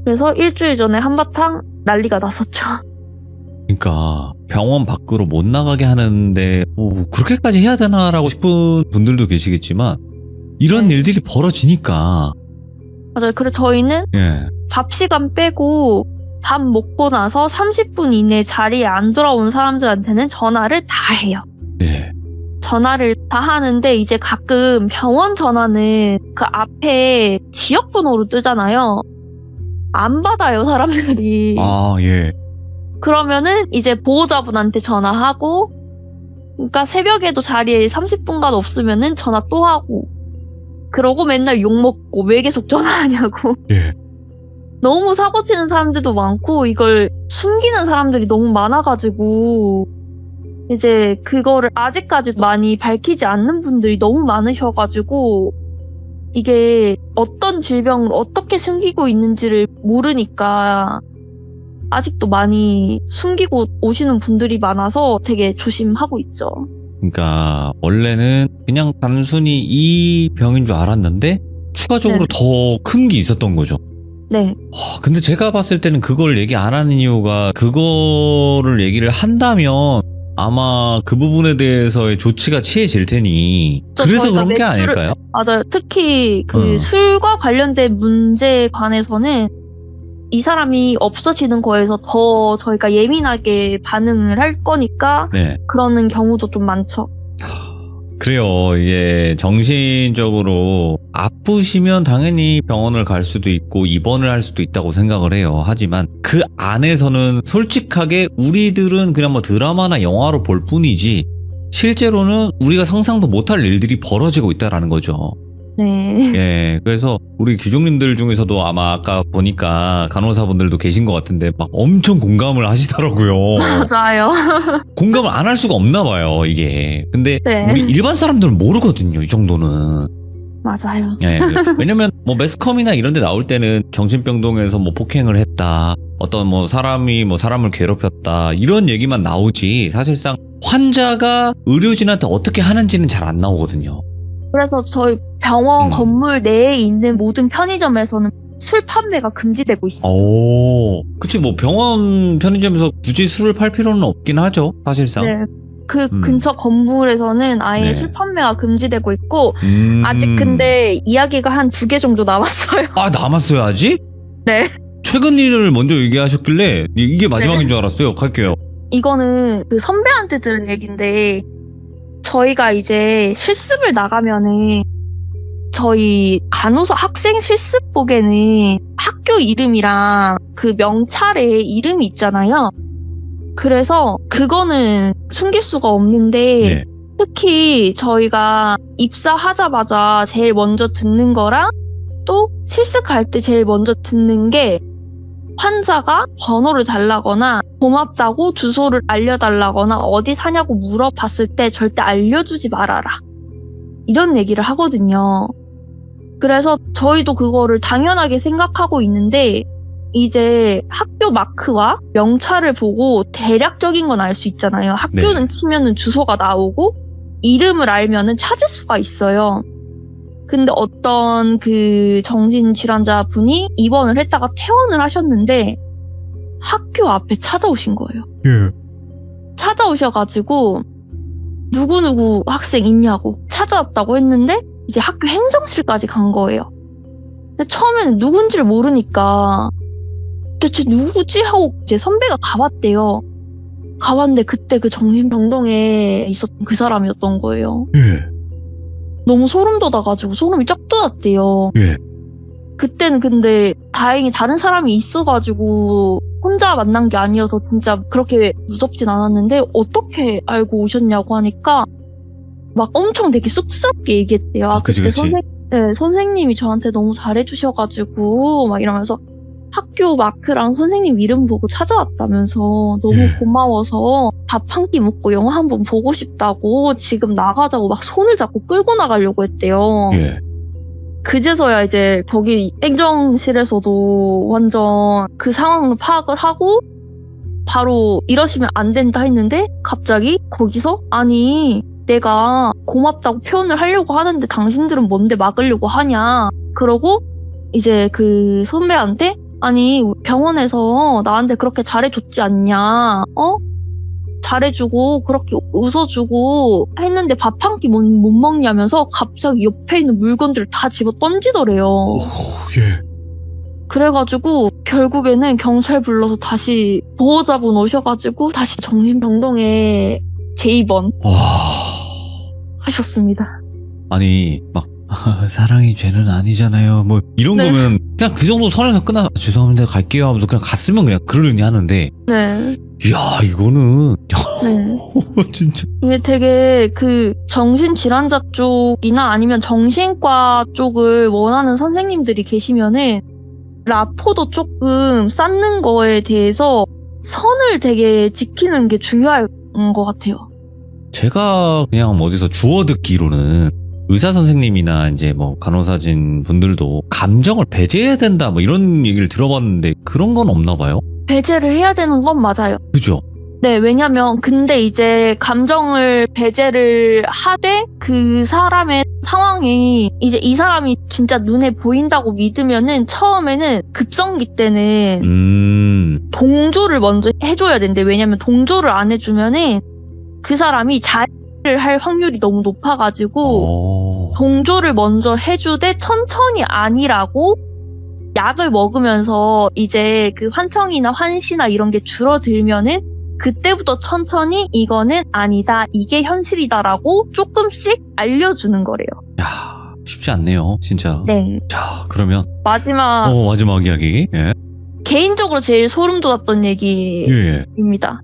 그래서 일주일 전에 한바탕 난리가 났었죠. 그러니까 병원 밖으로 못 나가게 하는데 뭐 그렇게까지 해야 되나라고 싶은 분들도 계시겠지만 이런 네. 일들이 벌어지니까 맞아요. 그래서 저희는 예. 밥 시간 빼고 밥 먹고 나서 30분 이내에 자리에 안 돌아온 사람들한테는 전화를 다 해요. 예. 전화를 다 하는데 이제 가끔 병원 전화는 그 앞에 지역번호로 뜨잖아요. 안 받아요, 사람들이. 아, 예. 그러면은 이제 보호자분한테 전화하고, 그러니까 새벽에도 자리에 30분간 없으면은 전화 또 하고, 그러고 맨날 욕먹고 왜 계속 전화하냐고. 예. 너무 사고치는 사람들도 많고 이걸 숨기는 사람들이 너무 많아가지고 이제 그거를 아직까지 많이 밝히지 않는 분들이 너무 많으셔가지고 이게 어떤 질병을 어떻게 숨기고 있는지를 모르니까 아직도 많이 숨기고 오시는 분들이 많아서 되게 조심하고 있죠. 그러니까 원래는 그냥 단순히 이 병인 줄 알았는데 추가적으로 네. 더 큰 게 있었던 거죠. 네. 근데 제가 봤을 때는 그걸 얘기 안 하는 이유가 그거를 얘기를 한다면 아마 그 부분에 대해서의 조치가 취해질 테니 그래서 저희가 그런 게 매출을- 아닐까요? 맞아요. 특히 그 술과 관련된 문제에 관해서는 이 사람이 없어지는 거에서 더 저희가 예민하게 반응을 할 거니까 네. 그러는 경우도 좀 많죠. 그래요. 이게 정신적으로 아프시면 당연히 병원을 갈 수도 있고 입원을 할 수도 있다고 생각을 해요. 하지만 그 안에서는 솔직하게 우리들은 그냥 뭐 드라마나 영화로 볼 뿐이지 실제로는 우리가 상상도 못할 일들이 벌어지고 있다라는 거죠. 네. 예, 그래서 우리 귀족님들 중에서도 아마 아까 보니까 간호사분들도 계신 것 같은데 막 엄청 공감을 하시더라고요. 맞아요. 공감을 안 할 수가 없나 봐요, 이게. 근데 네. 우리 일반 사람들은 모르거든요, 이 정도는. 맞아요. 예, 왜냐면 뭐 매스컴이나 이런 데 나올 때는 정신병동에서 뭐 폭행을 했다, 어떤 뭐 사람이 뭐 사람을 괴롭혔다 이런 얘기만 나오지 사실상 환자가 의료진한테 어떻게 하는지는 잘 안 나오거든요. 그래서 저희 병원 음. 건물 내에 있는 모든 편의점에서는 술 판매가 금지되고 있어요. 오, 그치 뭐 병원 편의점에서 굳이 술을 팔 필요는 없긴 하죠 사실상. 네. 그 음. 근처 건물에서는 아예 네. 술 판매가 금지되고 있고 아직 음. 근데 이야기가 한 2개 정도 남았어요. 아 남았어요 아직? 네. 최근 일을 먼저 얘기하셨길래 이게 마지막인 줄 알았어요. 갈게요. 이거는 그 선배한테 들은 얘기인데 저희가 이제 실습을 나가면은 저희 간호사 학생 실습복에는 학교 이름이랑 그 명찰에 이름이 있잖아요. 그래서 그거는 숨길 수가 없는데 네. 특히 저희가 입사하자마자 제일 먼저 듣는 거랑 또 실습할 때 제일 먼저 듣는 게 환자가 번호를 달라거나 고맙다고 주소를 알려달라거나 어디 사냐고 물어봤을 때 절대 알려주지 말아라. 이런 얘기를 하거든요. 그래서 저희도 그거를 당연하게 생각하고 있는데 이제 학교 마크와 명찰을 보고 대략적인 건 알 수 있잖아요. 학교는 치면은 주소가 나오고 이름을 알면은 찾을 수가 있어요. 근데 어떤 그 정신질환자 분이 입원을 했다가 퇴원을 하셨는데 학교 앞에 찾아오신 거예요. 예. 찾아오셔가지고 누구누구 학생 있냐고 찾아왔다고 했는데 이제 학교 행정실까지 간 거예요. 근데 처음에는 누군지를 모르니까 대체 누구지? 하고 제 선배가 가봤대요. 가봤는데 그때 그 정신병동에 있었던 그 사람이었던 거예요. 예. 너무 소름 돋아가지고 소름이 쫙 돋았대요. 예. 그때는 근데 다행히 다른 사람이 있어가지고 혼자 만난 게 아니어서 진짜 그렇게 무섭진 않았는데 어떻게 알고 오셨냐고 하니까 막 엄청 되게 쑥스럽게 얘기했대요. 아, 그치, 그치. 선생님이 저한테 너무 잘해주셔가지고 막 이러면서 학교 마크랑 선생님 이름 보고 찾아왔다면서 너무 예. 고마워서 밥 한 끼 먹고 영화 한번 보고 싶다고 지금 나가자고 막 손을 잡고 끌고 나가려고 했대요. 예. 그제서야 이제 거기 행정실에서도 완전 그 상황을 파악을 하고 바로 이러시면 안 된다 했는데 갑자기 거기서 아니 내가 고맙다고 표현을 하려고 하는데 당신들은 뭔데 막으려고 하냐 그러고 이제 그 선배한테 아니 병원에서 나한테 그렇게 잘해줬지 않냐 잘해주고 그렇게 웃어주고 했는데 밥 한 끼 못 먹냐면서 갑자기 옆에 있는 물건들을 다 집어 던지더래요. 오, 예. 그래가지고 결국에는 경찰 불러서 다시 보호자분 오셔가지고 다시 정신병동에 재입원 와. 하셨습니다. 아니 막 사랑이 죄는 아니잖아요. 뭐 이런 네. 거면 그냥 그 정도 선에서 끝나. 죄송합니다. 갈게요 하면서 그냥 갔으면 그냥 그러려니 하는데. 네. 이야 이거는 네. 진짜. 이게 되게 그 정신질환자 쪽이나 아니면 정신과 쪽을 원하는 선생님들이 계시면은 라포도 조금 쌓는 거에 대해서 선을 되게 지키는 게 중요할 것 같아요. 제가 그냥 뭐 어디서 주워 듣기로는 의사 선생님이나 이제 뭐 간호사진 분들도 감정을 배제해야 된다 뭐 이런 얘기를 들어봤는데 그런 건 없나 봐요? 배제를 해야 되는 건 맞아요. 그죠? 네, 왜냐면 근데 이제 감정을 배제를 하되 그 사람의 상황이 이제 이 사람이 진짜 눈에 보인다고 믿으면은 처음에는 급성기 때는 동조를 먼저 해줘야 된대. 왜냐면 동조를 안 해주면은 그 사람이 자해를 할 확률이 너무 높아가지고 동조를 먼저 해주되 천천히 아니라고 약을 먹으면서 이제 그 환청이나 환시나 이런 게 줄어들면은 그때부터 천천히 이거는 아니다, 이게 현실이다라고 조금씩 알려주는 거래요. 야, 쉽지 않네요, 진짜. 네. 자, 그러면 마지막 마지막 이야기. 예. 개인적으로 제일 소름 돋았던 얘기입니다.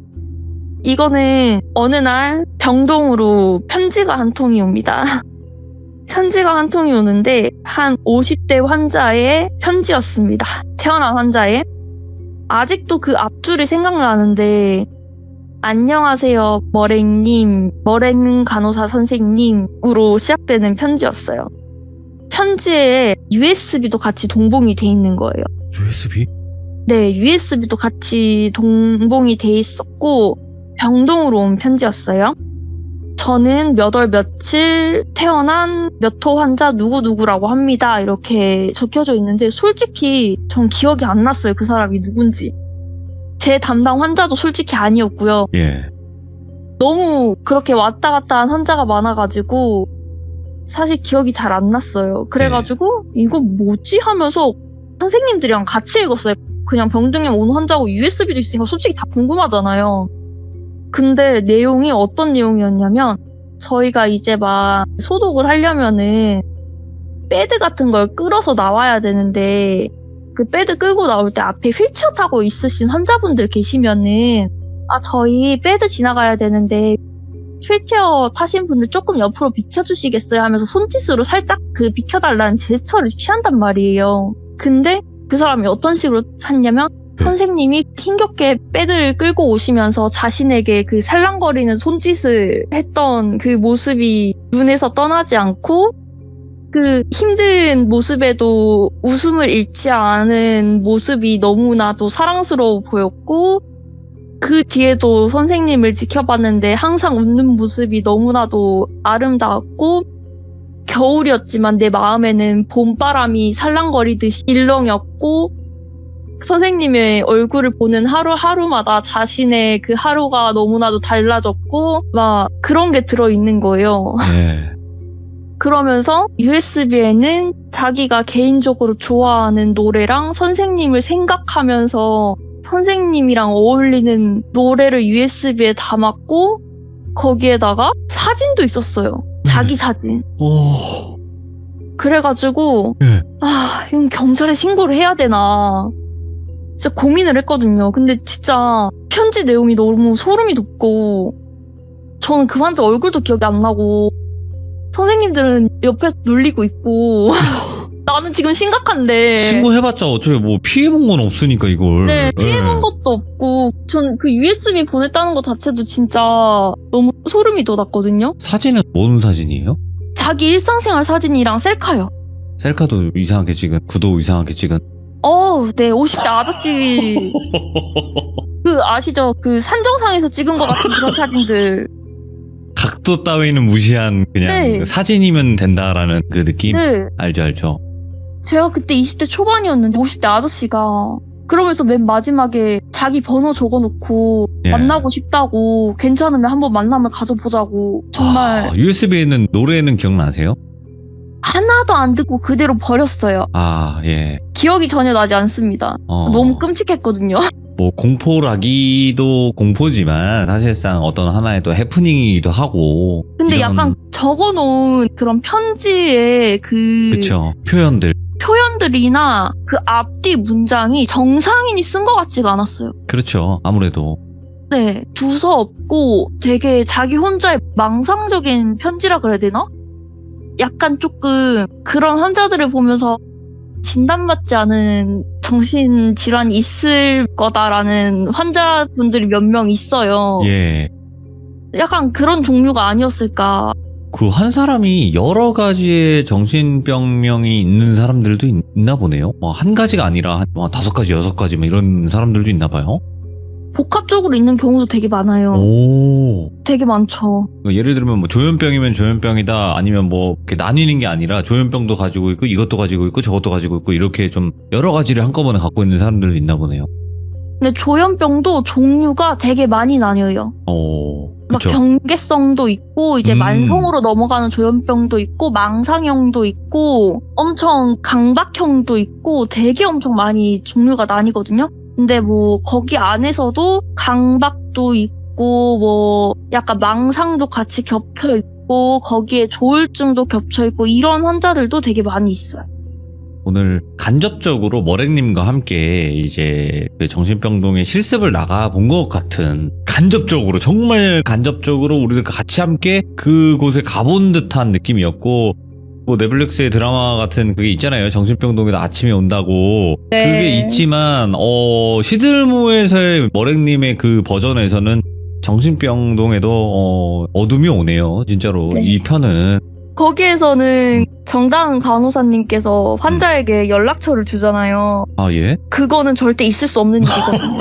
이거는 어느 날 병동으로 편지가 한 통이 옵니다. 편지가 한 통이 오는데 한 50대 환자의 편지였습니다. 태어난 환자의. 아직도 그 앞줄이 생각나는데 안녕하세요 머랭님, 머랭 간호사 선생님으로 시작되는 편지였어요. 편지에 USB도 같이 동봉이 돼 있는 거예요. USB? 네, USB도 같이 동봉이 돼 있었고 병동으로 온 편지였어요. 저는 몇 월 며칠 태어난 몇 호 환자 누구누구라고 합니다. 이렇게 적혀져 있는데 솔직히 전 기억이 안 났어요. 그 사람이 누군지. 제 담당 환자도 솔직히 아니었고요. 예. 너무 그렇게 왔다 갔다 한 환자가 많아가지고 사실 기억이 잘 안 났어요. 그래가지고 이거 뭐지 하면서 선생님들이랑 같이 읽었어요. 그냥 병동에 온 환자고 USB도 있으니까 솔직히 다 궁금하잖아요. 근데 내용이 어떤 내용이었냐면 저희가 이제 막 소독을 하려면은 패드 같은 걸 끌어서 나와야 되는데 그 패드 끌고 나올 때 앞에 휠체어 타고 있으신 환자분들 계시면은 저희 패드 지나가야 되는데 휠체어 타신 분들 조금 옆으로 비켜주시겠어요 하면서 손짓으로 살짝 그 비켜달라는 제스처를 취한단 말이에요. 근데 그 사람이 어떤 식으로 했냐면 선생님이 힘겹게 패드를 끌고 오시면서 자신에게 그 살랑거리는 손짓을 했던 그 모습이 눈에서 떠나지 않고 그 힘든 모습에도 웃음을 잃지 않은 모습이 너무나도 사랑스러워 보였고 그 뒤에도 선생님을 지켜봤는데 항상 웃는 모습이 너무나도 아름다웠고 겨울이었지만 내 마음에는 봄바람이 살랑거리듯이 일렁였고 선생님의 얼굴을 보는 하루하루마다 자신의 그 하루가 너무나도 달라졌고 막 그런 게 들어있는 거예요. 예. 그러면서 USB에는 자기가 개인적으로 좋아하는 노래랑 선생님을 생각하면서 선생님이랑 어울리는 노래를 USB에 담았고 거기에다가 사진도 있었어요. 자기 사진. 오. 그래가지고 예. 이건 경찰에 신고를 해야 되나 진짜 고민을 했거든요. 근데 진짜 편지 내용이 너무 소름이 돋고 저는 그 환자 얼굴도 기억이 안 나고 선생님들은 옆에 놀리고 있고 나는 지금 심각한데 신고해봤자 어차피 뭐 피해본 건 없으니까 이걸. 네, 피해본 예. 것도 없고 전 그 USB 보냈다는 것 자체도 진짜 너무 소름이 돋았거든요. 사진은 뭔 사진이에요? 자기 일상생활 사진이랑 셀카요. 셀카도 이상하게 찍은, 구도 이상하게 찍은. 네, 50대 아저씨 그 아시죠? 그 산정상에서 찍은 것 같은 그런 사진들. 각도 따위는 무시한 그냥 네. 그 사진이면 된다라는 그 느낌? 네, 알죠. 제가 그때 20대 초반이었는데 50대 아저씨가 그러면서 맨 마지막에 자기 번호 적어놓고 예. 만나고 싶다고 괜찮으면 한번 만남을 가져보자고 정말 USB에는 노래는 기억나세요? 하나도 안 듣고 그대로 버렸어요. 예. 기억이 전혀 나지 않습니다. 너무 끔찍했거든요. 뭐 공포라기도 공포지만 사실상 어떤 하나의 또 해프닝이기도 하고. 근데 이런- 약간 적어놓은 그런 편지의 그쵸. 표현들이나 그 앞뒤 문장이 정상인이 쓴 것 같지가 않았어요. 그렇죠. 아무래도. 네, 두서없고 되게 자기 혼자의 망상적인 편지라 그래야 되나? 약간 조금 그런 환자들을 보면서 진단받지 않은 정신질환이 있을 거다라는 환자분들이 몇 명 있어요. 예. 약간 그런 종류가 아니었을까. 그 한 사람이 여러 가지의 정신병명이 있는 사람들도 있나 보네요. 한 가지가 아니라 한 5가지, 6가지 뭐 이런 사람들도 있나 봐요. 복합적으로 있는 경우도 되게 많아요. 오. 되게 많죠. 예를 들면 뭐 조현병이면 조현병이다 아니면 뭐 이렇게 나뉘는 게 아니라 조현병도 가지고 있고 이것도 가지고 있고 저것도 가지고 있고 이렇게 좀 여러 가지를 한꺼번에 갖고 있는 사람들도 있나 보네요. 근데 조현병도 종류가 되게 많이 나뉘어요. 막 그쵸. 경계성도 있고 이제 만성으로 넘어가는 조현병도 있고 망상형도 있고 엄청 강박형도 있고 되게 엄청 많이 종류가 나뉘거든요. 근데 뭐 거기 안에서도 강박도 있고 뭐 약간 망상도 같이 겹쳐 있고 거기에 조울증도 겹쳐 있고 이런 환자들도 되게 많이 있어요. 오늘 간접적으로 머랭님과 함께 이제 그 정신병동의 실습을 나가본 것 같은 간접적으로 정말 간접적으로 우리들 같이 함께 그곳에 가본 듯한 느낌이었고 뭐 넷플릭스의 드라마 같은 그게 있잖아요. 정신병동에도 아침에 온다고. 네. 그게 있지만 시들무에서의 머랭님의 그 버전에서는 정신병동에도 어둠이 오네요. 진짜로 네. 이 편은. 거기에서는 정다은 간호사님께서 환자에게 연락처를 주잖아요. 아, 예? 그거는 절대 있을 수 없는 일이거든요.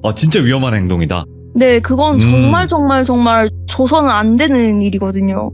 아, 진짜 위험한 행동이다. 네, 그건 정말 줘서는 안 되는 일이거든요.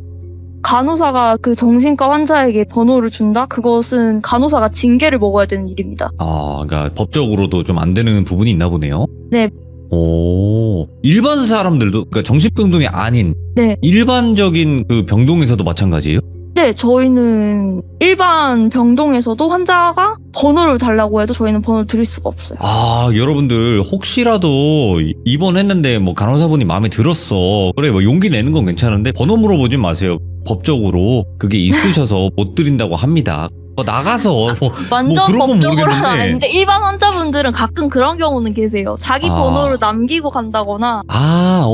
간호사가 그 정신과 환자에게 번호를 준다? 그것은 간호사가 징계를 먹어야 되는 일입니다. 아, 그러니까 법적으로도 좀 안 되는 부분이 있나 보네요. 네. 오, 일반 사람들도, 그러니까 정신병동이 아닌 네. 일반적인 그 병동에서도 마찬가지예요? 네, 저희는 일반 병동에서도 환자가 번호를 달라고 해도 저희는 번호를 드릴 수가 없어요. 아, 여러분들 혹시라도 입원했는데 뭐 간호사분이 마음에 들었어. 그래, 뭐 용기 내는 건 괜찮은데 번호 물어보지 마세요. 법적으로 그게 있으셔서 못 드린다고 합니다. 나가서 뭐 완전 그런 건 법적으로는 모르겠는데. 아닌데 일반 환자분들은 가끔 그런 경우는 계세요. 자기 아. 번호를 남기고 간다거나 아,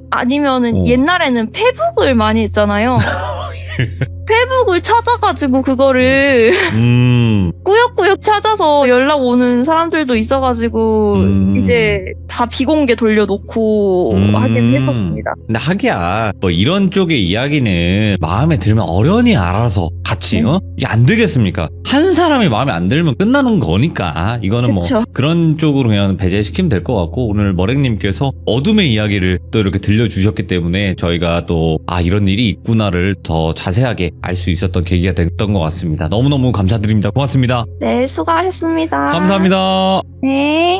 아니면은 어. 옛날에는 페북을 많이 했잖아요. 페북을 찾아가지고 그거를 꾸역꾸역 찾아서 연락 오는 사람들도 있어가지고 이제 다 비공개 돌려놓고 하긴 했었습니다. 근데 하기야 뭐 이런 쪽의 이야기는 마음에 들면 어련히 알아서 같이 이게 안 되겠습니까? 한 사람이 마음에 안 들면 끝나는 거니까 이거는 그쵸. 뭐 그런 쪽으로 그냥 배제시키면 될 것 같고, 오늘 머랭님께서 어둠의 이야기를 또 이렇게 들려주셨기 때문에 저희가 또 이런 일이 있구나를 더 자세하게 알 수 있었던 계기가 됐던 것 같습니다. 너무너무 감사드립니다. 고맙습니다. 네, 수고하셨습니다. 감사합니다. 네.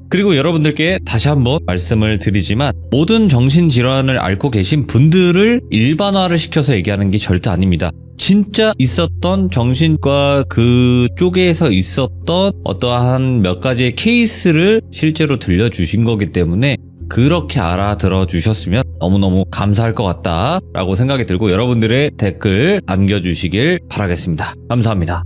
그리고 여러분들께 다시 한번 말씀을 드리지만 모든 정신질환을 앓고 계신 분들을 일반화를 시켜서 얘기하는 게 절대 아닙니다. 진짜 있었던 정신과 그쪽에서 있었던 어떠한 몇 가지의 케이스를 실제로 들려주신 거기 때문에 그렇게 알아들어 주셨으면 너무너무 감사할 것 같다라고 생각이 들고, 여러분들의 댓글 남겨주시길 바라겠습니다. 감사합니다.